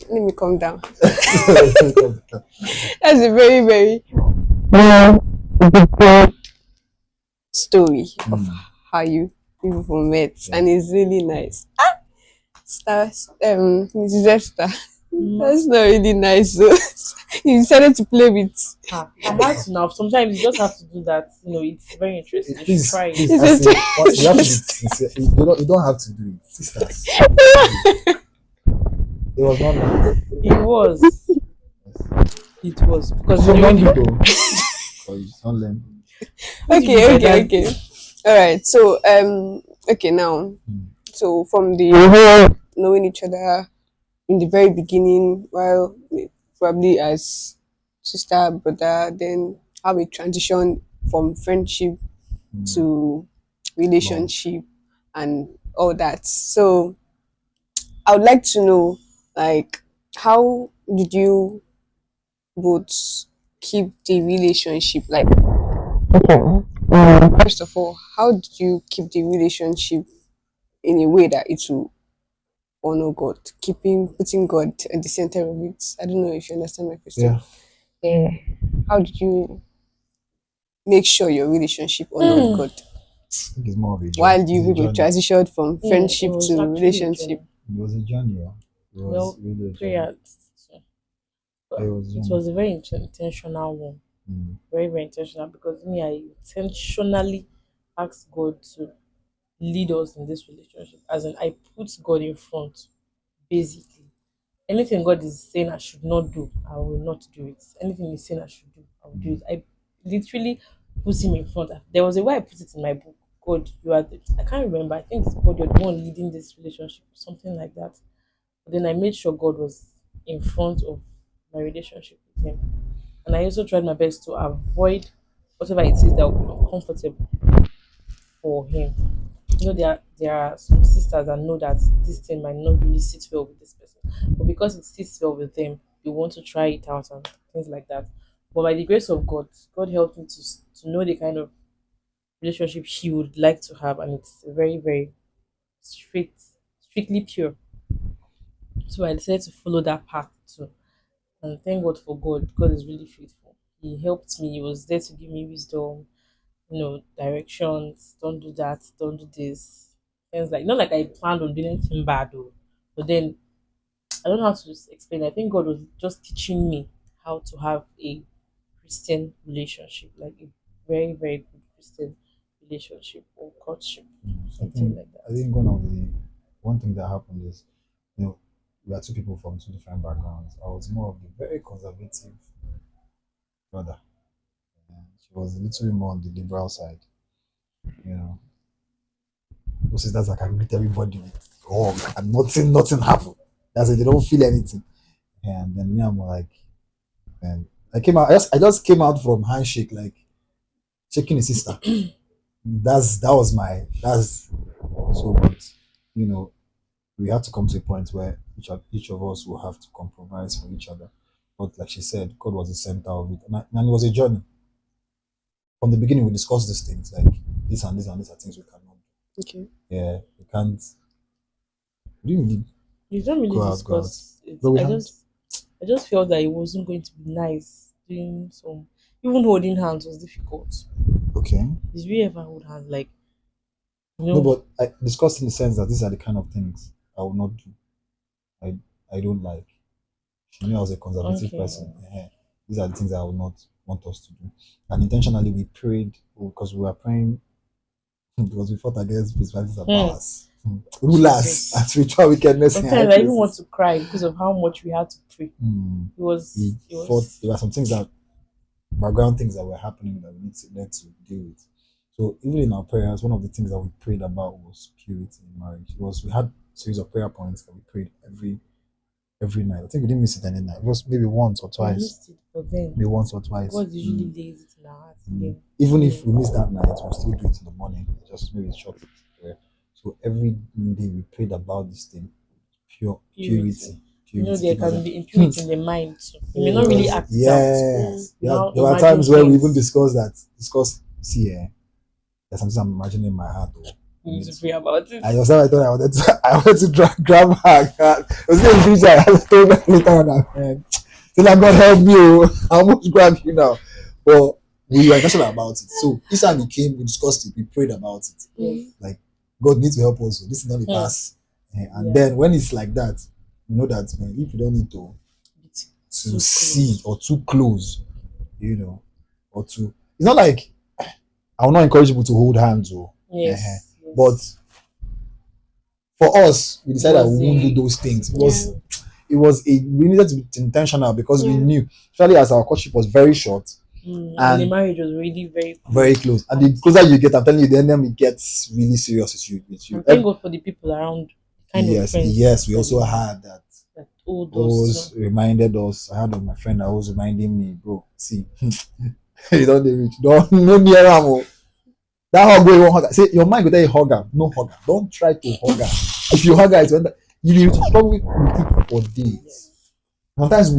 Let me calm down. That's a very, very story of mm, how you people met, yeah. and it's really nice. Stars, Mrs. Esther. Ma, That's not really nice. So you decided to play with. I had to now. Sometimes you just have to do that. It's very interesting. You should try it. Please, You I said, say, you have to be sincere. You don't have to do it, sisters. It was not nice. It was. It was because So when not you good though. Or you don't learn. what do you mean okay, by okay, that? okay. All right. So okay now. Mm, So from the knowing each other in the very beginning, while probably as sister, brother, then how we transition from friendship mm, to love. relationship and all that. So I would like to know, like, how did you both keep the relationship like first of all, how did you keep the relationship in a way that it will honor God, keeping putting God at the center of it? I don't know if you understand my question. Yeah. Yeah. How did you make sure your relationship honored Mm, God I think it's more of a journey. while you It's a people journey. transitioned from it friendship was to actually a relationship? journey. It was a journey. Oh. It was Well, really a journey. prayer, It was a it journey. was a very intentional one. Mm. Very, very intentional because me, I intentionally asked God to lead us in this relationship. As in, I put God in front, basically. Anything God is saying I should not do, I will not do it. Anything He's saying I should do, I will do it. I literally put Him in front. There was a way I put it in my book. God, you are the, I can't remember. I think it's God, you're the one leading this relationship, something like that. But then I made sure God was in front of my relationship with Him. And I also tried my best to avoid whatever it is that will be uncomfortable for Him. There are some sisters that know that this thing might not really sit well with this person, but because it sits well with them, they want to try it out and things like that. But by the grace of God, God helped me to know the kind of relationship He would like to have, and it's very, very strictly pure. So I decided to follow that path too. And thank God for God. God is really faithful. He helped me. He was there to give me wisdom, directions. Don't do that. Don't do this. Things like not like I planned on doing anything bad though. But then I don't know how to explain. I think God was just teaching me how to have a Christian relationship, like a very, very good Christian relationship or courtship, I something think like that. I think one thing that happened is, you know, we are two people from two different backgrounds. I was more of the very conservative brother. And she was literally more on the liberal side. You know, those sisters that can greet everybody with hug and nothing happened. That's it, they don't feel anything. And then me, I'm like, and I just came out from handshake, like shaking a sister. That's so, but you know, we have to come to a point where each of us will have to compromise for each other. But like she said, God was the center of it, and it was a journey. From the beginning, we discussed these things like this and this and these are things we cannot do. Okay. Yeah, we can't. We didn't really You don't really go out, discuss it. but we I had. just I just felt that it wasn't going to be nice doing some even holding hands was difficult. Okay, Did we ever hold hands like no, no? but I discussed in the sense that these are the kind of things I will not do. I I don't like. She knew I was a conservative Okay. person. These are the things I would not want us to do. And intentionally, we prayed because we were praying because we fought against principalities and Hmm. powers, rulers, and Jesus. spiritual wickedness in high Sometimes I even want places. to cry because of how much we had to pray. Hmm. We It fought. was There were some things that background things that were happening that we need to learn to deal with. So even in our prayers, one of the things that we prayed about was purity in marriage. It was we had a series of prayer points that we prayed every night. I think we didn't miss it any night. It was maybe once or we twice. missed it, but then Maybe once or twice. God usually lays it in our hearts Mm. again. Even if So we miss that night, we'll still do it in the morning. Just maybe short prayer. So every day we prayed about this thing, purity. purity. There Keep us. can be impurity in the mind too. You may Mm. not really Because act it out. yes, You yeah, now there were imagine times where we even things discuss. There's something I'm imagining in my heart. Oh, we I need need to to. pray about it. I just I thought I wanted to I wanted to grab her. It was a future. I told her later on that man. Till I'm gonna help you. I almost grab you now. But we were intentional about it. So each time he came, we discussed it, we prayed about it. Yes. Like God needs to help us. This is not a Hmm. pass. And Yeah. then when it's like that, you know that man, if you don't need Bit to too see close. or too close, you know, or to it's not like I will not encourage people to hold hands or Yes. but Yes. for us, we It decided that was we won't do a those things. It Yeah. was it was a we needed to be intentional because we Yeah. knew, especially as our courtship was very short and the and marriage was really very very close. close. And And the closer you get, I'm telling you, the enemy gets really serious with you. and thank God for the people around, the kind of Yes, friends yes, we that also we had had that that owed us. always reminded us. I had my friend that was reminding me, bro, see, you don't dey reach, don't no near am oh. That hug wey you wan hug am, say your mind go tell you hug am, no hug am. Don't try to hug am. If you hug am, it's when you will struggle with it for Yes. days. Sometimes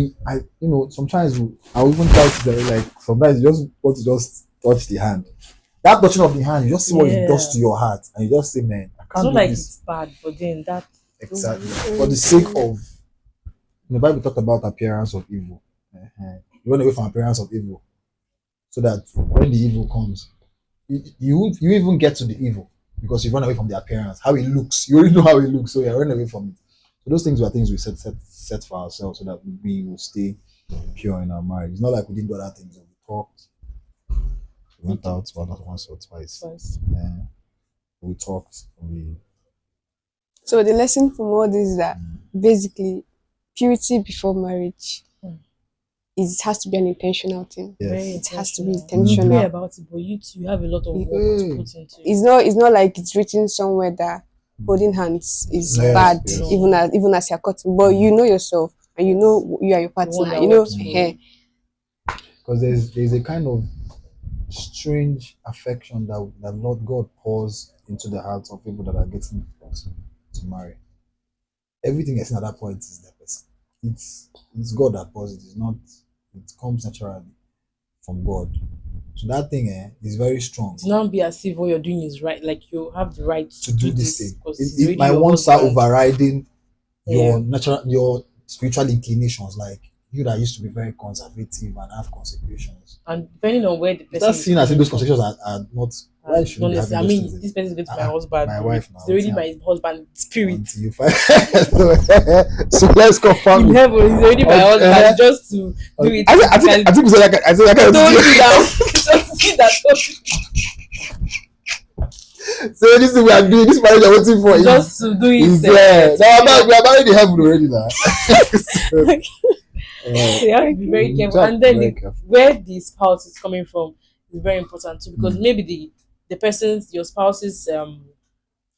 sometimes I'll even try to like, sometimes you just want to just touch the hand. That touching of the hand, you just see what it does Yeah. to your heart, and you just say, man, I It's can't not do like this it's bad, but then that exactly for the sake Mm-hmm. of, the Bible talked about appearance of evil. You run away from appearance of evil, so that when the evil comes, you even get to the evil because you run away from the appearance, how it looks. You already know how it looks, so you're running away from it. So those things were things we set for ourselves so that we will stay pure in our marriage. It's not like we didn't do other things. We talked, we we went did out once or twice. twice. We talked. We So the lesson from all this is that basically purity before marriage Hmm. is it has to be an intentional thing. Very yes. It has to be intentional. You Mm-hmm. pray intentional. about it, but you too you have a lot of It- work to Hey. put into it. it's not like it's written somewhere that holding hands is Yes, bad, yes. No, even as you're cutting. But you know yourself and you yes. know you are your The one partner. that You know, works for eh, you. Because there's a kind of strange affection that Lord God pours into the hearts of people that are getting to marry. Everything I seen at that point is the person. It's God that pours it. It's not. It comes naturally from God. So that thing is very strong To not be as if what you're doing is right, like you have the right to to do do this this thing. because he's If already my your wants are husband. overriding Yeah. your spiritual inclinations, like you that used to be very conservative and have consecrations. And depending on where the You start person is seeing as if coming those from, conversations are not. Why should we not be having necessarily. I those mean, things? this person is going to my husband My already. wife He's now. already my husband spirit Until you find. So let's confirm in it. heaven. He's already my husband just to do it I physically. think we said I said I can Don't see. sit down. Just sit down. So this thing we are doing, this marriage we are waiting for Just to do it. is there. To Now feel like we are married in heaven already now. So, so you have to be okay. very careful. just And be then very careful. where the spouse is coming from is very important too, because Mm. maybe the person's your spouse's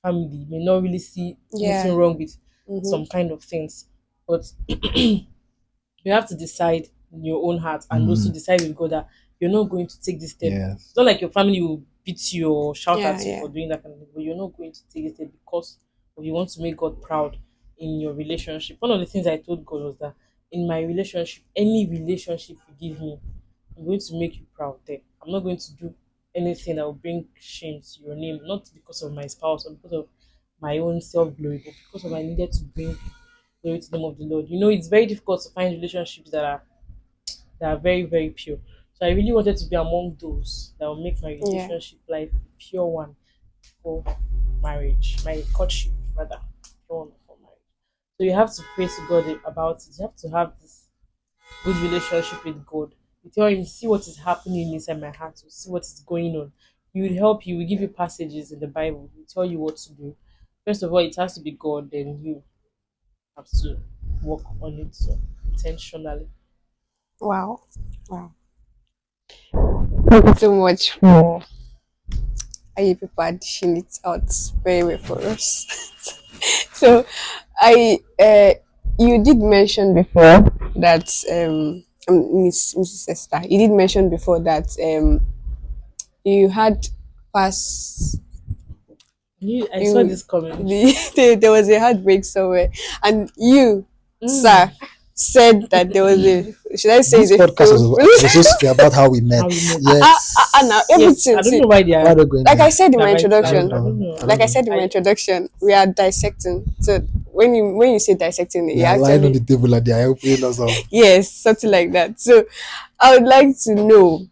family may not really see anything Yeah. wrong with Mm-hmm. some kind of things, but you have to decide in your own heart and also Mm. decide with God that you're not going to take this step. It's Yes. not like your family will beat you or shout Yeah, at you yeah. for doing that kind of thing, but you're not going to take this step because you want to make God proud in your relationship. One of the things I told God was that in my relationship, any relationship you give me, I'm going to make you proud there. I'm not going to do anything that will bring shame to your name, not because of my spouse or because of my own self glory, but because of I needed to bring glory to the name of the Lord. You know, it's very difficult to find relationships that are very, very pure. So I really wanted to be among those that will make my Yeah. relationship life a pure one for marriage, my courtship rather, pure one for marriage. So you have to pray to God about it. You have to have this good relationship with God. You tell him, see what is happening inside my heart, to see what is going on. He will help you, he will give you passages in the Bible, he will tell you what to do. First of all, it has to be God, then you have to work on it so intentionally. Wow. Wow. Thank you so much for how you people are dishing it out very well for us. So I you did mention before that Miss Mrs. Esther, you did mention before that you had past I saw you this coming. there was a heartbreak somewhere and you Mm, sir said that there was a should I say This it's a podcast failed was supposed to be about how we met. how we met. now Yes. Yes, everything I don't see know why they Why are are they going like there? I said in my I don't introduction I don't know. know. I like don't I know. said in my I introduction we are dissecting so when you say dissecting They you are lying on actually the table and they are helping us out. yes something like that so I would like to know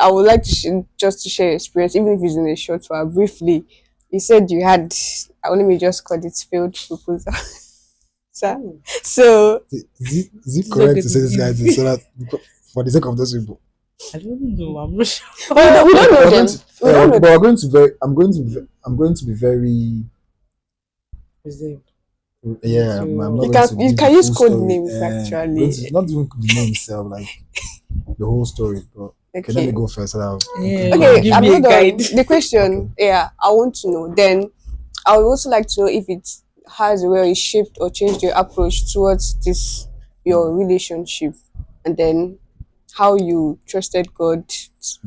I would like to just to share your experience even if it's in a short while briefly you said you had let me just call it failed proposal sir oh, so Is it this is not correct going to to say be this guy is easy. so that for the sake of those people? I don't know. I'm not we sure. don't know We're going them to, we don't know but them we're going to very. I'm going to be very. Reserved. Yeah, I'm not you going can to you give the can use full code story. names I'm going actually to not even the name itself, like the whole story. But okay, let me okay go first. So that I'll Yeah, conclude you okay on give I'm that. me a not guide. done the Okay. question yeah I want to know then I would also like to know if it has a way it shaped or changed your approach towards this Mm, your relationship and then how you trusted God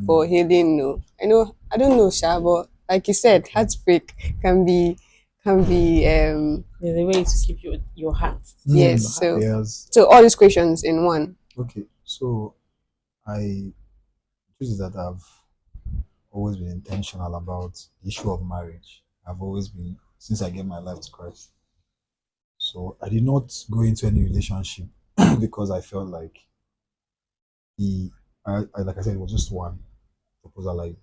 for mm, healing. No, I know I don't know, Sha, but like you said, okay. heartbreak can be. can be There's a way to keep your heart still in yes. your heart. So Yes. so all these questions in one. Okay. So I choose that I've always been intentional about the issue of marriage. I've always been since I gave my life to Christ. So I did not go into any relationship because I felt like the like I said, it was just one proposal I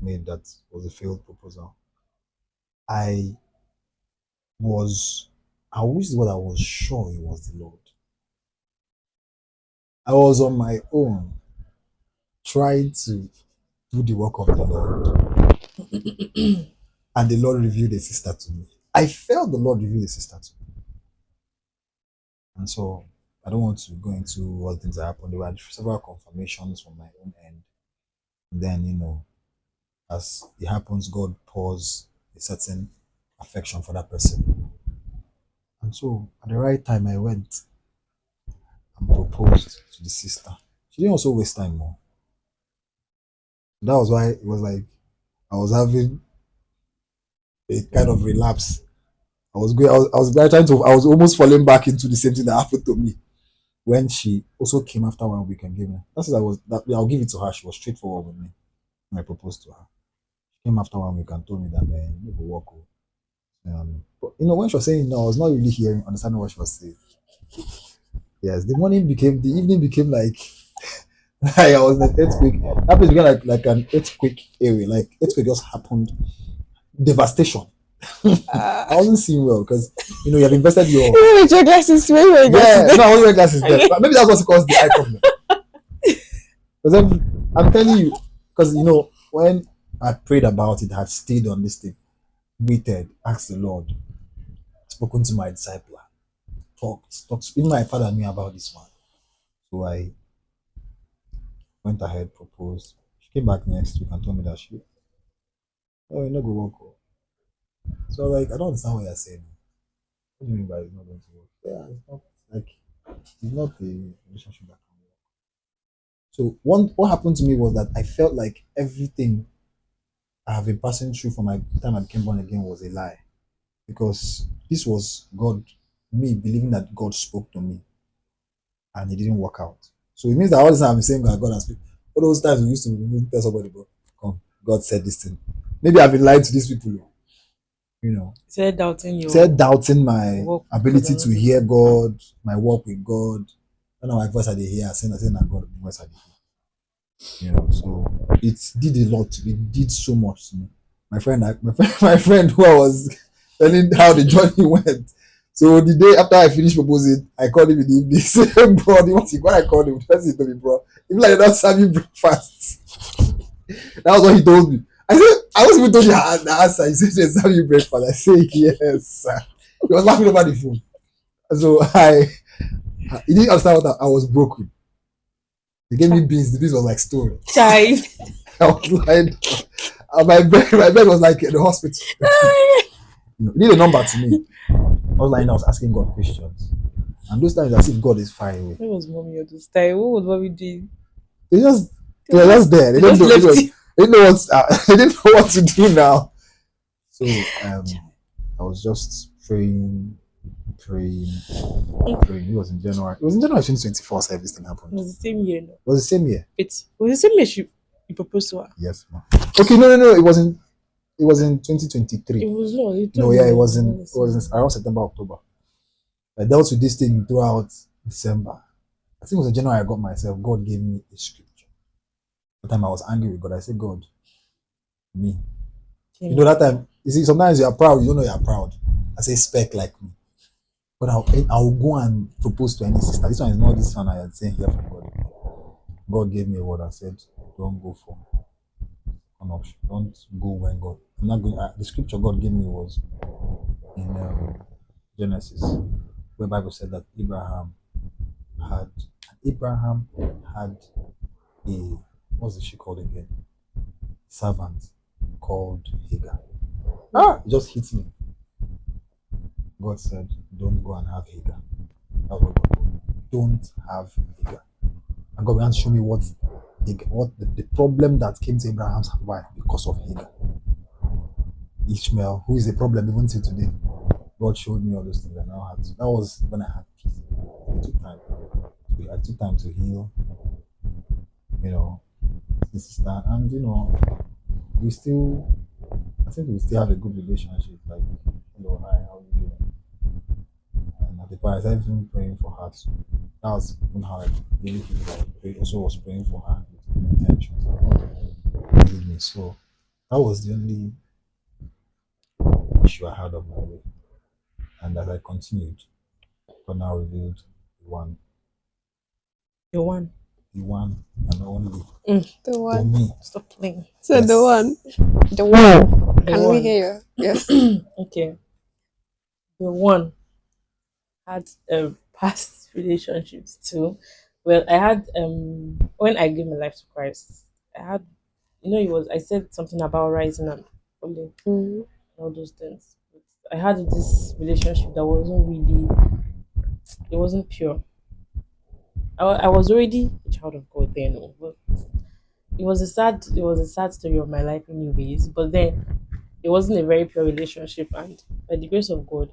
made that was a failed proposal. I was I wish what I was sure it was the Lord. I was on my own trying to do the work of the Lord. And the Lord revealed a sister to me. I felt the Lord revealed a sister to me. And so I don't want to go into all the things that happened. There were several confirmations from my own end. And then, as it happens, God pours a certain affection for that person. And so at the right time, I went and proposed to the sister. She didn't also waste time more. That was why it was like I was having a kind of relapse. I was almost falling back into the same thing that happened to me when she also came after 1 week and gave me. That's what I was. That I'll give it to her. She was straightforward with me when I proposed to her. She came after 1 week and told me that man, you go walk. But when she was saying no, I was not really hearing, understanding what she was saying. Yes, the evening became like, like I was in an earthquake. That place became like an earthquake area. Like earthquake just happened, devastation. I wasn't seeing well because you have invested your Even with your glasses, where were your yeah. glasses? No, I wasn't wearing glasses then. But maybe that's what caused the eye problem. Because I'm telling you, because when I prayed about it, I had stayed on this thing, waited, asked the Lord, spoken to my disciple, talked. Even my father knew about this one, so I went ahead, proposed. She came back next week and told me that oh, you know, go work. Oh. So like, I don't understand what you're saying. What do you mean by it's not going to work? Yeah, it's not like it's not a relationship that can work. So what happened to me was that I felt like everything I have been passing through from my time I became born again was a lie. Because this was God, me believing that God spoke to me and it didn't work out. So it means that all this time I've been saying that God has spoken. All those times we used to tell somebody, bro, come, God said this thing. Maybe I've been lying to these people, you know. Said doubting Said your doubting my work with God ability and to all this. hear God, my work with God. I know my voice I did hear, I saying that God, my voice I did hear. So it did a lot. It did so much to me. My friend who I was telling how the journey went. So the day after I finished proposing, I called him in the evening. Say, bro, when I called him, the first thing he told me, bro, even like they don't serve you breakfast. That was what he told me. I said, I was even told you the answer. He said, they serve you breakfast. I said, yes, sir. He was laughing over the phone. So he didn't understand what I was broken. He gave me beans. The beans was like stone. Child. I was lying. My bed was like in the hospital. He did a number to me. I was lying. I was asking God questions. And those times, as if God is far away. Where was mommy all this time? What was mommy doing? They just, They they were just just, there. They they didn't just know. left it. They didn't know what. They didn't know what to do now. So I was just praying, praying, praying. It was in January. It was in January 2024. So everything It happened. was the same year, no? It was the same year. It was the same year you proposed to her. Yes, ma'am. Okay, no. It wasn't. It was in 2023. It was not. You No, told yeah, me it it was was in not the it was same. in around September, October. I dealt with this thing throughout December. I think it was in January I got myself. God gave me a scripture. That time I was angry with God. I said, God, me. That time, you see, sometimes you are proud, you don't know you are proud. I say, spec like me. But I'll go and propose to any sister. This one is not this one I had saying here from God. God gave me a word and said, don't go for an option. Don't go when God. I'm not going. The scripture God gave me was in Genesis, where Bible said that had Abraham had a what's she called again? Servant called Hagar. It just hit me. God said, don't go and have Hagar. That's what God told me. Don't have Hagar. And God began to show me what the problem that came to Abraham's wife because of Hagar. Ishmael, who is a problem even till today. God showed me all those things, and I had to. That was when I had peace. It took time. I took time to heal, you know, this sister, and we still. I think we still have a good relationship. Like, hello, hi, how are you doing? And at the point, I started even praying for her too. That was even how I really feel. I also was praying for her with good intentions. Believe me. So that was the only issue I had of my way. And as I continued, God now revealed The one. the one and only The for one. me. Stop playing. So the one. Yes. The one. The Can we one. hear you? Yes. Okay. The one had past relationships too. Well, I had when I gave my life to Christ, I had it was I said something about rising and falling, Mm. all those things. But I had this relationship that wasn't really, it wasn't pure. I was already a child of God then, but it was a sad story of my life anyways. But then it wasn't a very pure relationship, and by the grace of God,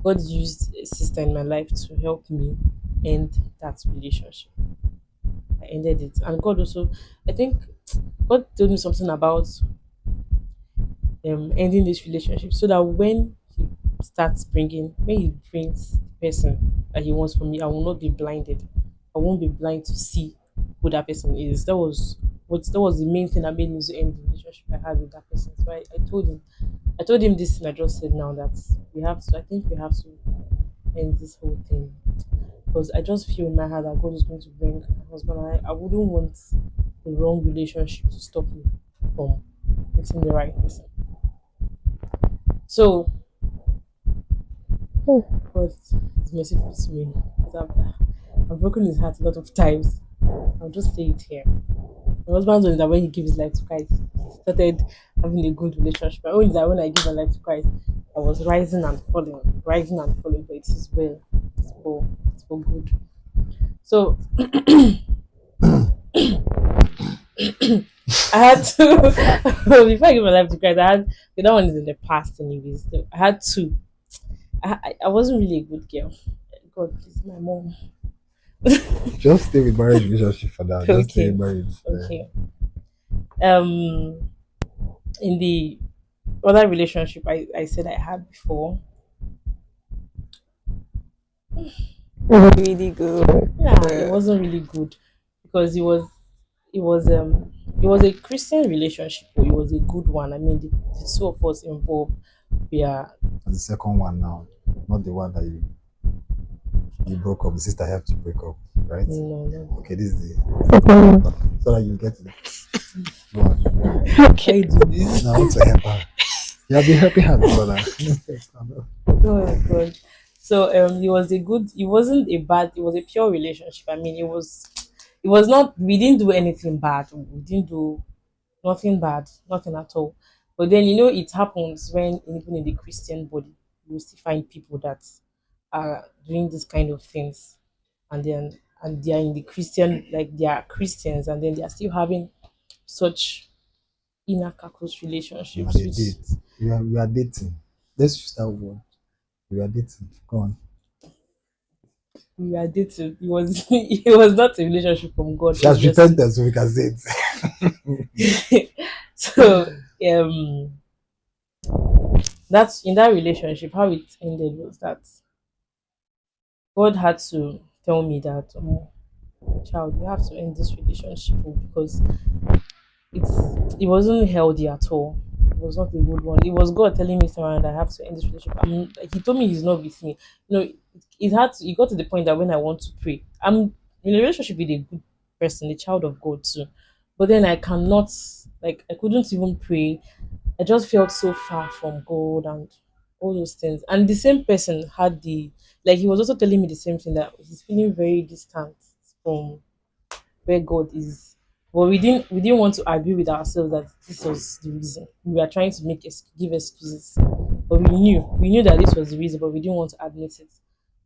God used a sister in my life to help me end that relationship. I ended it, and God also, I think, God told me something about ending this relationship, so that when He brings the person that He wants from me, I will not be blinded. I won't be blind to see who that person is. That was the main thing that made me to end the relationship I had with that person. So I told him this thing I just said now, that we have to. I think we have to end this whole thing, because I just feel in my heart that God is going to bring my husband. I wouldn't want the wrong relationship to stop me from meeting the right person. So God is merciful to me. 'Cause I've broken his heart a lot of times. I'll just say it here. My husband's own is that when he gave his life to Christ, he started having a good relationship. My own is that when I gave my life to Christ, I was rising and falling, but it is well. It's for good. So I had to before I gave my life to Christ, that one is in the past anyways. So I had two. I wasn't really a good girl. God please my mom. Just stay with marriage relationship for now. Just stay Okay. with marriage. Okay. Um in the other relationship I said I had before, Really good. yeah, it wasn't really good, because it was um it was a Christian relationship, but it was a good one. I mean, the two of us involved, we are And the second one now, not the one that you broke up. The sister helped you break up, right? no, no. Okay, this is the so that you get it. Go on. Why Okay. you do this? Now I want to help her. You have been helping her before now. Oh God. So it wasn't a bad, it was a pure relationship. I mean, it was not, we didn't do anything bad. We didn't do nothing bad, nothing at all. But then it happens when, even in the Christian body, you still find people that are doing this kind of things, and they are in the Christian, like they are Christians, and then they are still having such inner close Now relationships they with. date. We are dating. Let's use that word. We are dating. Go on. We were dating. It was it was not a relationship from God, She has obviously. repented, so we can say it. So um that's in that relationship, how it ended was that God had to tell me that, child, you have to end this relationship, because it wasn't healthy at all. It was not a good one. It was God telling me somewhere that I have to end this relationship. He told me he's not with me. It got to the point that when I want to pray, I'm in a relationship with a good person, a child of God too. But then I cannot, like, I couldn't even pray. I just felt so far from God and all those things. And the same person had he was also telling me the same thing, that he's feeling very distant from where God is. But we didn't want to agree with ourselves that this was the reason. We were trying to give excuses. But we knew that this was the reason, but we didn't want to admit it.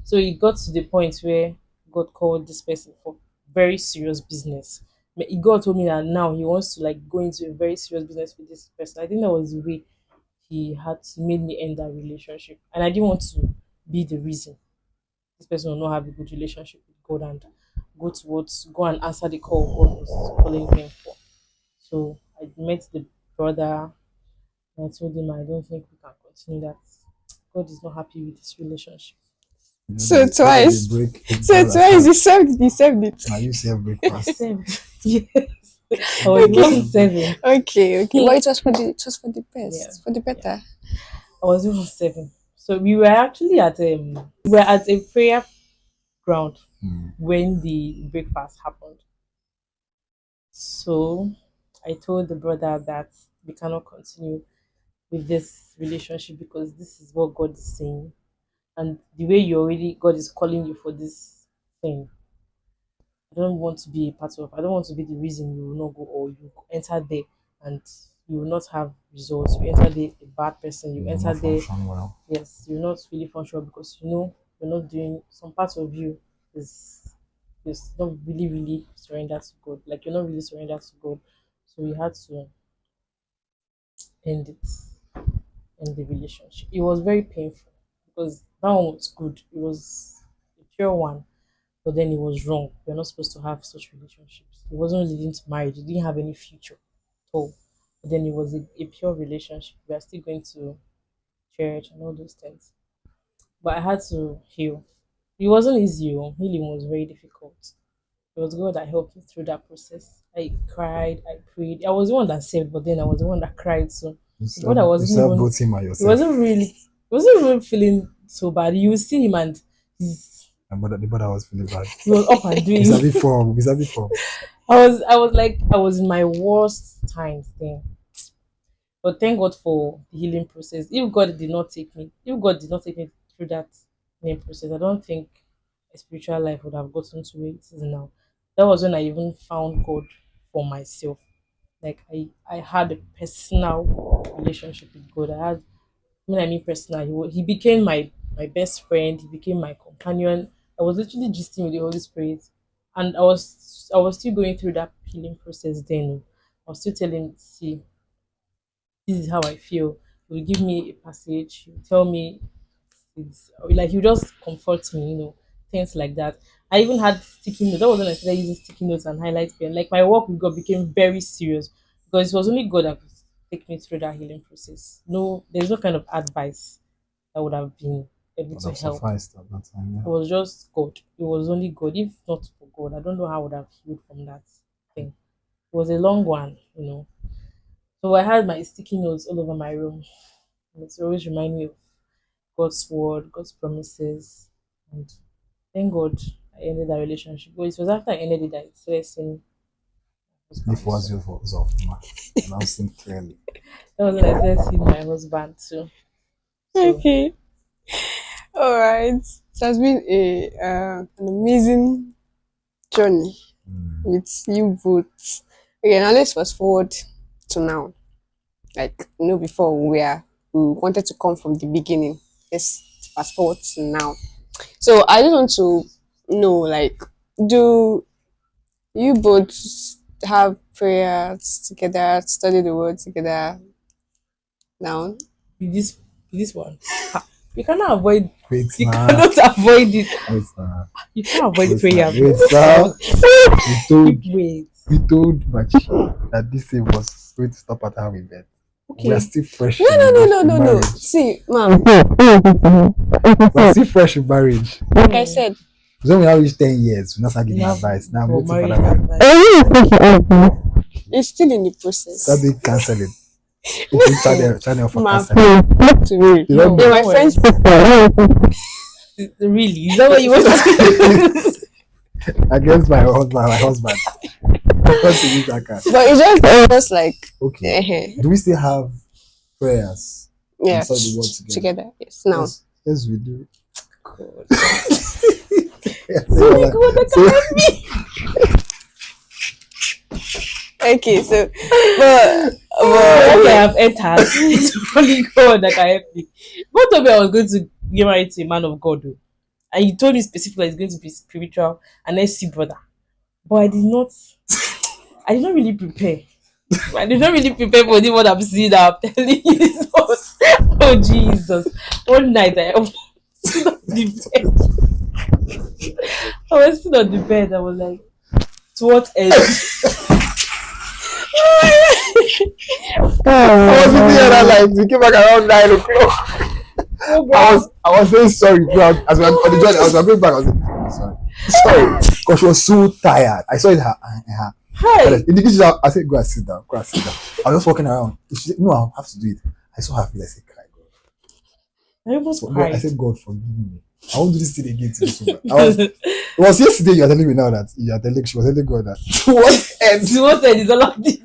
So it got to the point where God called this person for very serious business. God told me that now he wants to, like, go into a very serious business with this person. I think that was the way he had to made me end that relationship, and I didn't want to be the reason this person will not have a good relationship with God and go and answer the call God was calling him for. So I met the brother and I told him I don't think we can continue that. God is not happy with this relationship. So Just like the twice. break, it So got as twice hard. you saved it, you saved it. Now you say I breakfast. said yes. I was You even Okay. say break. 7. Okay. But it was for the Yeah, best, for the yeah. better. I was even 7. So we were actually at a prayer ground Hmm. when the breakfast happened. So I told the brother that we cannot continue with this relationship because this is what God is saying. And the way you already God is calling you for this thing, I don't want to be a part of. I don't want to be the reason you will not go or you enter there and you will not have results. You enter there a bad person. You You will enter not there, function well. yes, you're not really functional because you know you're not doing some parts of you is not really surrendered to God. Like you're not really surrendered to God. So we had to end it, end the relationship. It was very painful because that one was good. It was a pure one, but then it was wrong. We're not supposed to have such relationships. It wasn't leading to marriage. It didn't have any future at all. But then it was a pure relationship. We are still going to church and all those things. But I had to heal. It wasn't easy. Healing was very difficult. It was God that helped me through that process. I cried, I prayed. I was the one that saved, but then I was the one that cried. So God, I You wasn't serve even. both him and He yourself. wasn't even feeling so bad. You will see him and The brother was feeling bad. he was up and He's doing. having form. He's having form. I was in my worst times then. But thank God for the healing process. If God did not take me through that healing process, I don't think my spiritual life would have gotten to where it is now. That was when I even found God for myself. Like I had a personal relationship with God. When I mean personal, he became my best friend. He became my companion. I was literally gisting with the Holy Spirit, and I was still going through that healing process. Then I was still telling, see, this is how I feel. He will give me a passage. He will tell me it's like you just comfort me, things like that. I even had sticky notes. That was when I started using sticky notes and highlight pen. Like my work with God became very serious because it was only God that could take me through that healing process. No, there's no kind of advice that would have been able Would to have help. sufficed at that time. It Yeah. was just God. It was only God. If not for God, I don't know how I would have healed from that thing. It was a long one. So I had my sticky notes all over my room. And it always remind me of God's word, God's promises. And thank God I ended that relationship. But it was after I ended it that I started seeing If husband. was So your fault, of man. Now sing clearly. that was when I started seeing my husband too. So Okay. All right. It has been an amazing journey Mm. with you both. Okay, now let's fast forward to now. Like before we wanted to come from the beginning. Let's fast forward to now. So I just want to know, like, do you both have prayers together, study the word together now? with this one, you cannot avoid. Wait You now. cannot avoid it. Wait now. You can't avoid Wait now. prayer. Wait So now. We told wait. we told Machi that this thing was going to stop at how we met. We are Okay. still fresh No, no, in, no, no, in no, no. marriage. See, ma'am, We're still fresh in marriage. like I Hmm. said, So when we have reached 10 years, we not start giving Enough advice. Now I'm for waiting for marriage that time. advice. it's still in the Start process. doing counseling. Open channel for Ma'am, counseling. talk to me. You No, don't You're know. my don't worry. friend's Really, is that what you want to do? Against my husband. I want to use that card. but it's just like, Okay. uh Do we still have prayers and yeah, study the word together? together. Yes, now. Yes, yes, we do. God. Yes, Oh my God, that so, can Okay, so, Once I okay. have entered, it's only God that can help me. God told me I was going to get married to a man of God, though. And he told me specifically it's going to be spiritual and then see brother. But I did not really prepare. I did not really prepare for the what I'm seeing now. I'm telling you this was. Oh Jesus! One night I was still on the bed. I was still on the bed. I was like, to what end? I was sitting here that Oh, night. We came back around 9 o'clock. Oh I God! was I was saying sorry throughout as we were on the journey. I was going back. I was like, sorry, because she was so tired. I saw it in her. Hi! In the kitchen, I said, go and sit down. Go and sit down. I was just walking around. She said, no, I have to do it. I saw her face. I said, cry, God. I almost God, I cried. said, God, forgive me. I won't do this thing again to you so much. It was yesterday you are telling me now that you are telling, she was telling God that, what ends? See what end is all of this?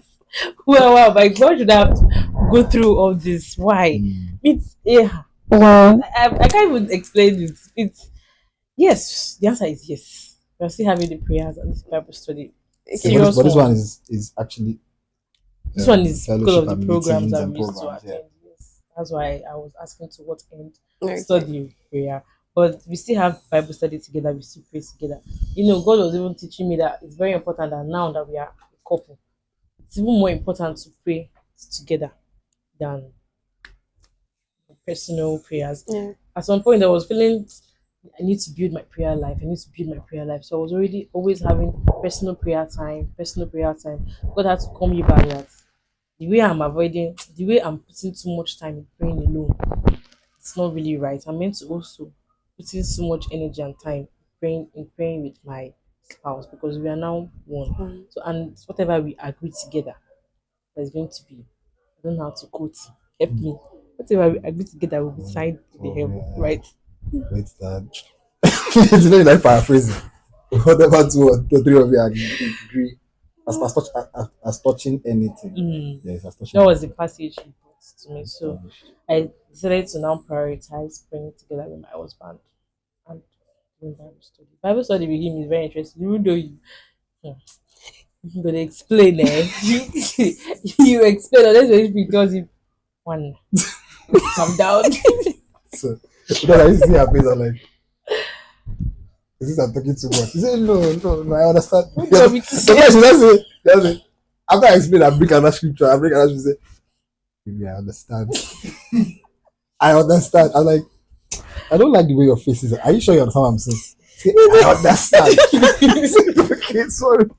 Well, my God should have to go through all this. Why? Mm. It's yeah. wow. I can't even explain it. It's yes. The answer is yes. We're still having the prayers and this Bible study. Yeah, Okay. Serious but this one one. is actually This one is because of fellowship the and programs meetings that and we used to programs. Yeah. attend. Yes. That's why I was asking to what end Okay. study prayer. But we still have Bible study together, we still pray together. You know, God was even teaching me that it's very important that now that we are a couple, it's even more important to pray together than personal prayers. Yeah. At some point I was feeling I need to build my prayer life. I need to build my prayer life. So I was already always having personal prayer time, personal prayer time. God had to call me back that the way I'm putting too much time in praying alone, it's not really right. I'm meant to also put in so much energy and time praying with my spouse because we are now one. Mm. So and whatever we agree together, there's going to be I don't know how to quote. Help me. Whatever we agree together will be signed to the Oh, heaven, yeah. right? Wait, that. It's not like paraphrasing. Whatever two or three of you agree as touching anything. Mm. Yes, as touching That was the anything. passage he brought to me. So Established. I decided to now prioritize praying together with my husband and doing Bible study. Bible study with him is very interesting, even though hmm, you gonna explain you explain unless your HP does it one calm down. So because I used to see her face, I'm like, is this I'm talking too much? She said, no, I understand. What do you want me to say? Sometimes she just say, after I explain, I bring another scripture, I bring another scripture, say, maybe I understand. I understand. I'm like, I don't like the way your face is. Are you sure you understand what I'm saying? Say, I understand. Okay, sorry.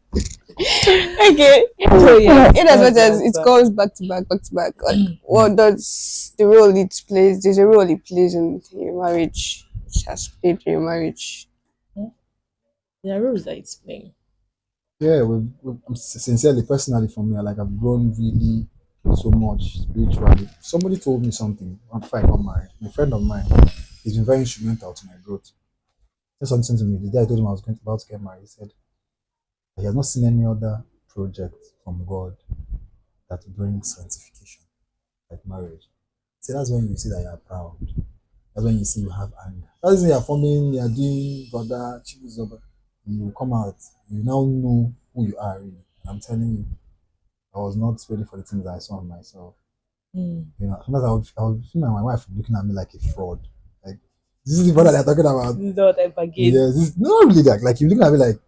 Okay. So So yeah, yes, in as that's much the as it answer. goes back to back, back to back, like what does the role it plays? There's a role it plays in your marriage. It has played in your marriage. Hmm? There are rules that it's playing. Yeah, sincerely, personally, for me, like I've grown really so much spiritually. Somebody told me something before I got married. A friend of mine, he's been very instrumental to my growth. He said something to me the day I told him I was about to get married. He said he has not seen any other project from God that brings sanctification like marriage. He said that's when you see that you are proud. That's when you see you have anger. That's when you are forming, you are doing brother, Chibuzo, you come out, you now know who you are really. And I'm telling you, I was not ready for the things that I saw in myself. Mm. You know, sometimes I would feel my wife looking at me like a fraud. Like, this is the brother they're talking about. This is not type again. Yes, this not really that. Like, you looking at me like,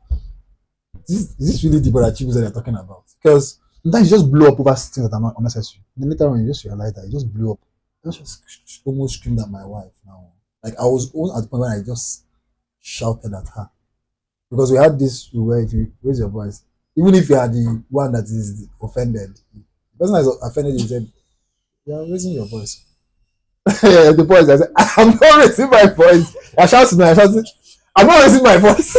is this really the brother Chibuzo that they're talking about? Because sometimes you just blow up over things that are not unnecessary. Then later on, you just realize that you just blew up. I just almost screamed at my wife now. Like, I was almost at the point where I just shouted at her. Because we had this rule where if you raise your voice, even if you are the one that is offended, the person that is offended, you said, you are raising your voice. The voice, I said, I'm not raising my voice. I shout to me, I shout, I'm not raising my voice.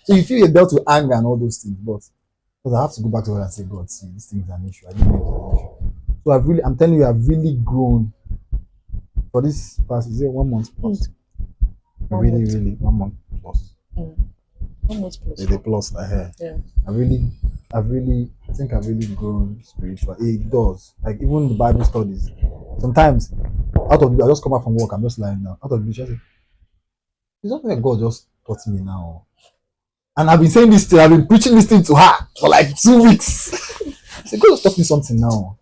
So you feel you're dealt with anger and all those things, but because I have to go back to God and say, God, see, this thing is an issue. I didn't know it was an issue. So I'm telling you, I've really grown for this past, is it 1 month plus? Mm. One Really, month. really, 1 month plus. Mm. Almost plus There's a one. plus ahead. Yeah. I think I've really grown spiritually. It does. Like even the Bible studies. Sometimes, out of I just come back from work, I'm just lying down. Out of the just, it's not like God just taught me now. And I've been saying this thing, I've been preaching this thing to her for like 2 weeks. I said, God just taught me something now.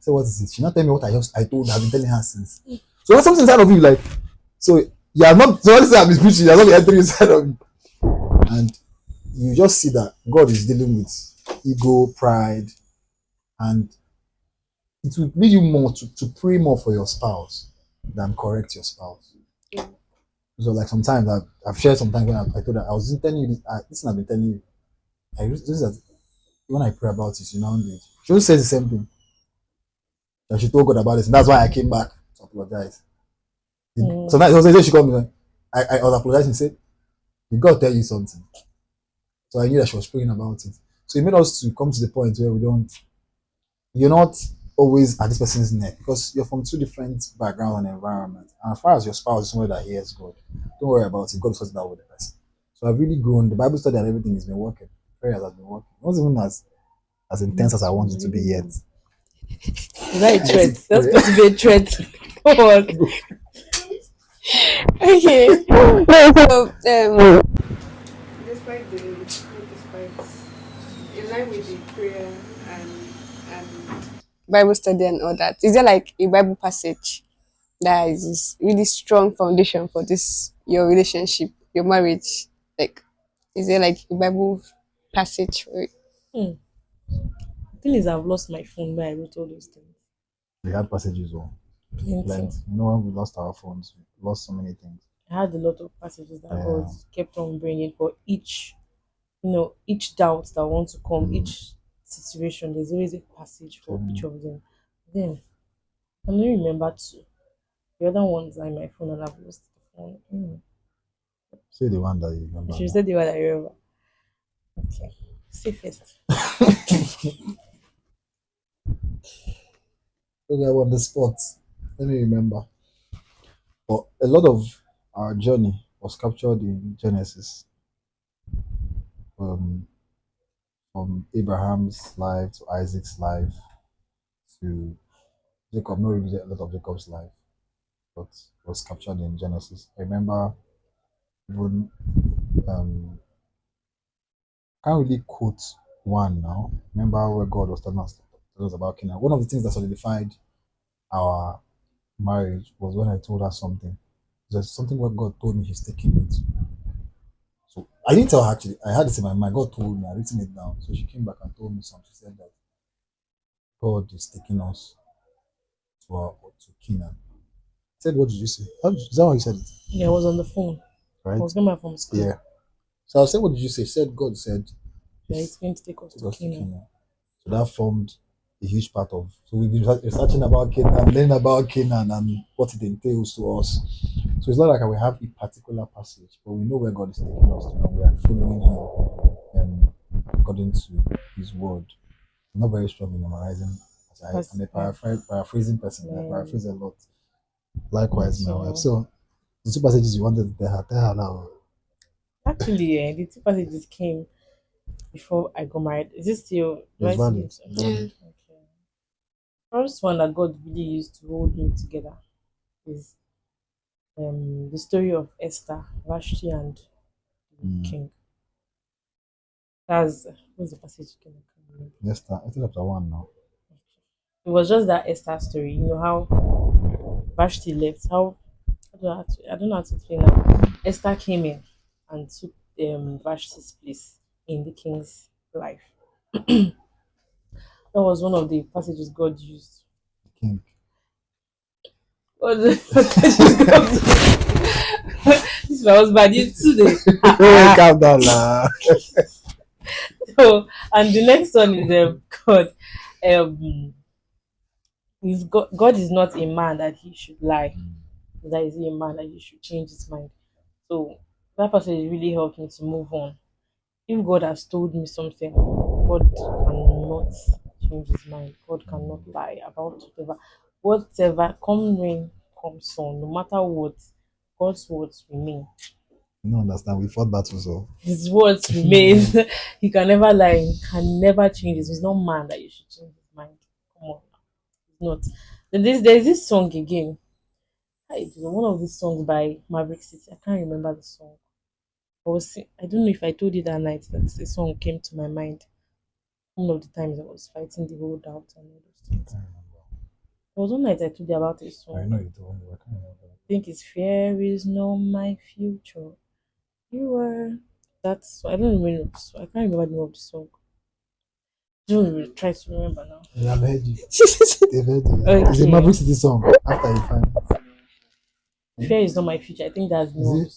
So what is it? She not tell me what I told her, I've been telling her since. So there's something inside of you, like, so yeah, not so what I've been preaching, you're not entering inside of you. And you just see that God is dealing with ego, pride, and it will lead you more to pray more for your spouse than correct your spouse. Yeah. So like sometimes I've shared sometimes when I told her I was telling you this, this I've been telling you. This is when I pray about it, you know, she always says the same thing. And she told God about this, and that's why I came back to apologize. Mm. Sometimes she called me, I was apologizing and said, did God tell you something? So I knew that she was praying about it. So it made us to come to the point where you're not always at this person's neck because you're from two different backgrounds and environments. And as far as your spouse is somebody that hears God, don't worry about it. God sorts it out with the person. So I've really grown. The Bible study and everything has been working. Prayers has been working. Not even as intense as I That's want it to be yet. really. Is that a Yes, threat? it's That's prayer. supposed to be a threat. What? Okay. No, so despite in line with the prayer and Bible study and all that, is there like a Bible passage that is really strong foundation for this your relationship, your marriage? Like, is there like a Bible passage for it? Hmm. The thing is, I've lost my phone where I wrote all those things. We had passages or Plenty. plenty. You know, when we lost our phones, we lost so many things. I had a lot of passages that God Yeah. kept on bringing for each, each doubt that wants to come, Mm. each situation. There's always a passage for each So, of them. Then I only remember two. The other ones are in my phone, and I've lost the phone. say the one that you I remember should now. say the one I remember. Okay, safest. Okay, I'm on the spot. Let me remember. But a lot of our journey was captured in Genesis, um, from Abraham's life to Isaac's life to Jacob. Not really a lot of Jacob's life, but was captured in Genesis. I remember even can't really quote one now. Remember where God was telling us about Canaan. One of the things that solidified our marriage was when I told her something. There's something where God told me He's taking me to. So I didn't tell her actually. I had it in my mind. God told me. I written it down. So she came back and told me something. She said that God is taking us to Canaan. I said, what did you say? Is that how you said it? Yeah, I was on the phone. I Right? was coming back from school. Yeah. So I said, what did you say? She said God said Yeah, He's it's going to take us take to us to Kenya. Canaan. So that formed a huge part of. So we've been researching about Canaan, learning about Canaan and what it entails to us. So it's not like we have a particular passage, but we know where God is taking us to, and we are following Him according to His word. I'm not very strong in memorizing. As I'm a Yeah, paraphrasing person. I man, paraphrase a lot. me Likewise, my wife. too. So the two passages you wanted to tell her now. Actually, the two passages came before I got married. Is it still? Do It's I still valid. use? It's Yeah. valid. Okay. First one that God really used to hold me together is the story of Esther, Vashti, and the Mm. king. That's what's the passage again? I can't remember. Let's start chapter one now. It was just that Esther story. You know how Vashti left. How I don't know how to explain that. Esther came in and took Vashti's place in the king's life. That was one of the passages God used. King. One of the passages God used. This is my husband. You today. Calm down, lah. So, and the next one is God. Um, God is not a man that he should lie. That is he a man that he should change his mind. So that passage really helped me to move on. If God has told me something, God cannot change his mind. God cannot lie about whatever come rain, come sun, no matter what, God's words remain. You don't understand. We fought battles, so His words remain. He can never lie, he can never change it. He's not man that you should change his mind. Come on, he's not. Then there's this song again. One of these songs by Maverick City. I can't remember the song. I don't know if I told you that night that the song came to my mind. One of the times I was fighting the whole doubt and all those I things. can't remember. There was one night I told you about a I song. know I you told me, but I can't remember. think it's Fear is not my future. You are. That's I don't remember. I can't remember the name of the song. don't really try to remember now. Yeah, I've heard you. They've heard you. It's a Okay. Maverick City song. After you find it. Fear is not my future. I think that's Is no. it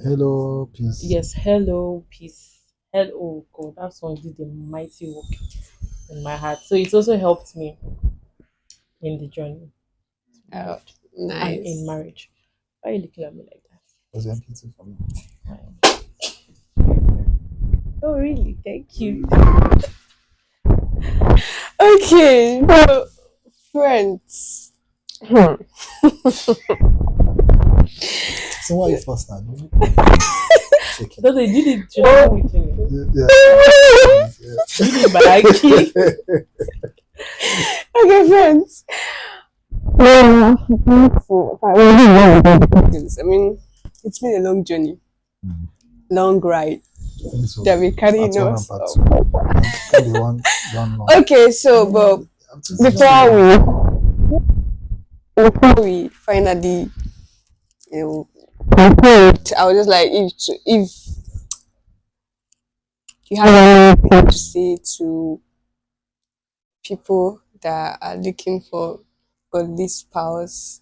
Hello Peace? Yes, hello, peace. Hello, God. That song did a mighty work in my heart. So it also helped me in the journey to be Oh, loved and in nice. marriage. Why are you looking at me like Was MP2 for me? that? Oh, really? Thank you. Okay, so friends. Hmm. So why you first time? Shaking. No, they did it. Should I go with you? Yeah. Did it by key. Okay, friends. Yeah, I mean, it's been a long journey, Mm. long ride I think so. that we're Part carrying one and us. part two. Can be one long. Okay, so but Up to before 60. we finally, you know, conclude, I was just like, if you have anything to say to people that are looking for godly spouse,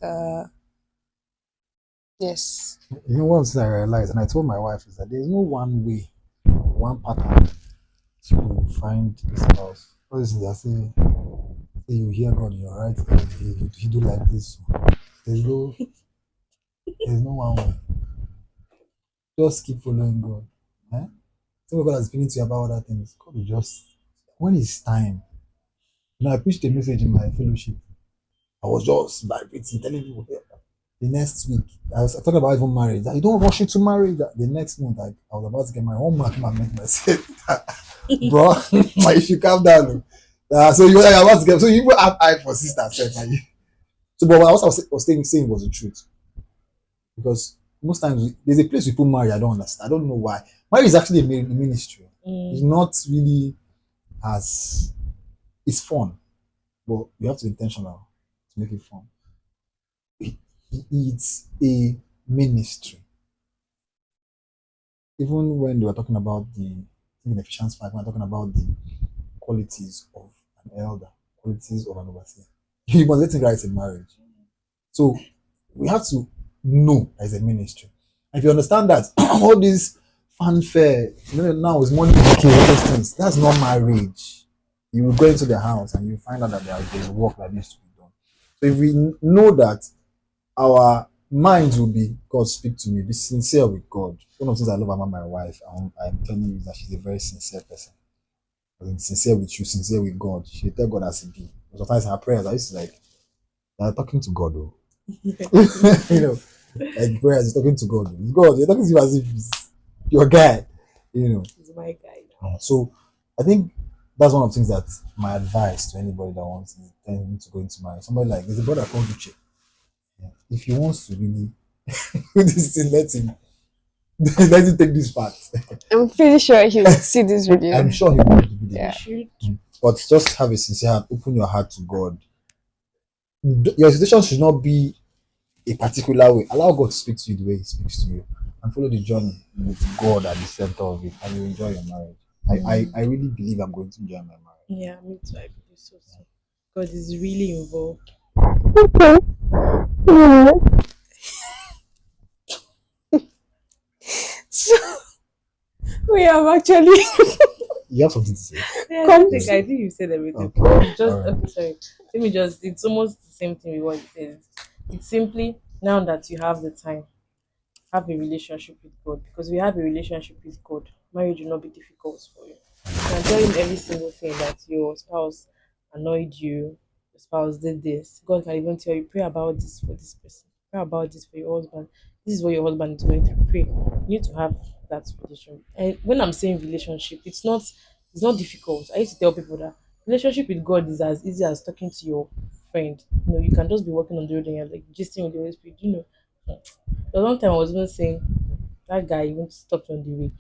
yes. You know, one thing I realized, and I told my wife, is that there's no one way, one pattern to find a spouse. Obviously, say you hear God in your right ear, he do like this. There's no, there's no one way. Just keep following God. Eh? Some God has speaking to you about other things. God will just, when it's time. You know, I preached a message in my fellowship. I was just vibrating, telling people, "Yeah." The next week, I was talking about even marriage. That you don't rush into marriage. That the next month, I was about to get married. One month, I met myself, bro. You should calm down. So you are about to get. So you even have eye for sister, self, and so, but what I was saying was the truth because most times there's a place we put marriage. I don't understand. I don't know why. Marriage is actually a ministry. It's Mm, not really as it's fun, but you have to be intentional to make it fun. It- It's a ministry. Even when they were talking about in Ephesians 5, when talking about the qualities of an elder, qualities of an overseer, you must get it right in marriage. So we have to know as a ministry. And if you understand that all this fanfare, now is money making, all those things, that's not marriage. You will go into the house and you find out that there's work that needs to be done. So if we know that our minds will be God speak to me, be sincere with God. One of the things I love about my wife, I'm telling you that she's a very sincere person. Sincere with you, sincere with God. She tell God as it be. Sometimes her prayers, I used to like, they're talking to God, though. you know, like prayers, you're talking to God. It's God, you're talking to him as if he's your guy, you know. he's my guy now. So I think that's one of the things that my advice to anybody that wants to go into marriage. Somebody like there's a brother called Ucheya. Yeah. If he wants to really this thing, let him let him take this part. I'm pretty sure he would see this I'm video. sure he will watch the video. You Yeah. should. But just have a sincere heart, open your heart to God. Your situation should not be a particular way. Allow God to speak to you the way He speaks to you, and follow the journey with God at the center of it, and you enjoy your marriage. I Mm, really believe I'm going to enjoy my marriage. yeah, me too. I believe so too. God is really involved. Okay. Yeah. So we have actually You have something to say? Yeah, I don't come think Yeah. I think you said everything. Okay. It's All just right. okay. Sorry, let me just. It's almost the same thing with what you said. It's simply now that you have the time, have a relationship with God. Because if you have a relationship with God, marriage will not be difficult for you. You can tell him every single thing that your spouse annoyed you, your spouse did this. God can even tell you, pray about this for this person, pray about this for your husband. This is what your husband is going through. Pray. You need to have that relationship. And when I'm saying relationship, it's not difficult. I used to tell people that relationship with God is as easy as talking to your friend. You can just be walking on the road and you're like gisting with the Holy Spirit. The long time I was even saying that guy even stopped on the way.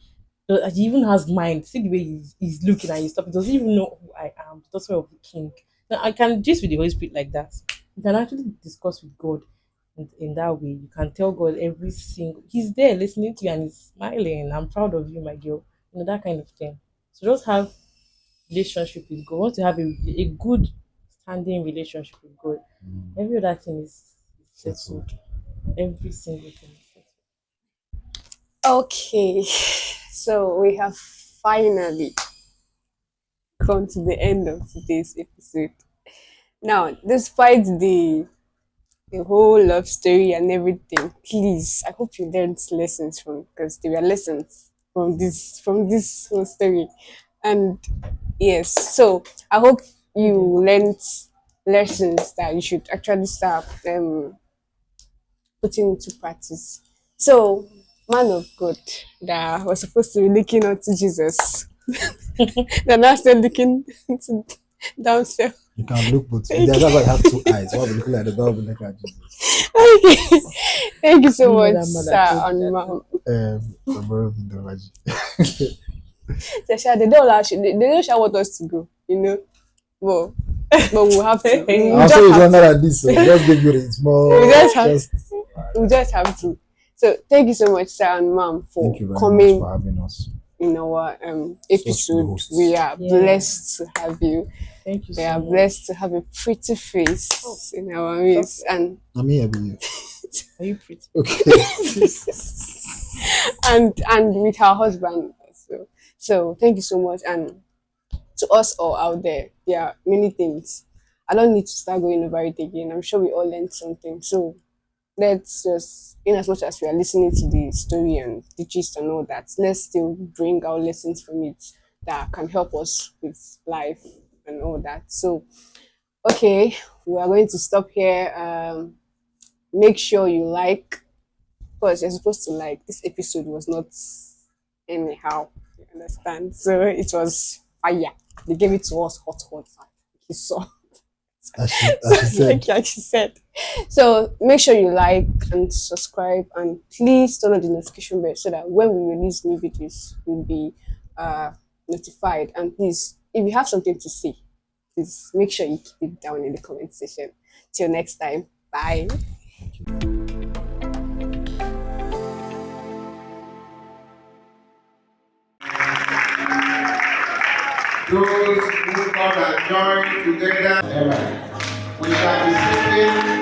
So he even has mind. See the way he's looking and he's stopping. He doesn't even know who I am, the daughter of the king. Now I can just with the Holy Spirit like that. You can actually discuss with God in that way. You can tell God every single he's there listening to you and he's smiling. I'm proud of you, my girl. That kind of thing. So just have relationship with God, want to have a good standing relationship with God, every other thing is settled. Settled. Every single thing is settled. Okay, so we have finally come to the end of today's episode. Now, despite the whole love story and everything, please, I hope you learned lessons from, because there were lessons from this whole story. And yes, so I hope you Good. learned lessons that you should actually start putting into practice. So, man of God that was supposed to be looking unto Jesus, they're now still looking into downstairs. You can look both. Thank That's you. why you have two eyes. One will be looking at the door, one will be looking at Jesus. Okay. Thank you so Do you know much, that man sir that told you and that thing? ma'am. The brother of the magic. So, sha, they don't allow, they don't sha want us to go, you know. Well, but we'll have to. We I'll say just it's have longer to. than this, so just give you a We small. just have. Just We just have to. So thank you so much, sir and ma'am, thank for you very much coming for having us. in our Such good episode. We hosts. are Yeah. blessed to have you. Thank you We so are much. blessed to have a pretty Oh, face in our stop. midst, and I'm here with you. Are you pretty? Okay. and with her husband. So thank you so much, and to us all out there, there are many things. I don't need to start going over it again. I'm sure we all learned something. So let's just, in as much as we are listening to the story and the gist and all that, let's still bring our lessons from it that can help us with life and all that. So, okay, we are going to stop here. Make sure you like, because you're supposed to like. This episode was not anyhow, you understand? So it was fire. They gave it to us hot, hot. You saw. As she said, Like she said. So make sure you like and subscribe, and please turn on the notification bell so that when we release new videos, you'll be uh, notified. And please, if you have something to say, please make sure you keep it down in the comment section. Till next time, bye. those who come and join together. Amen. We shall be singing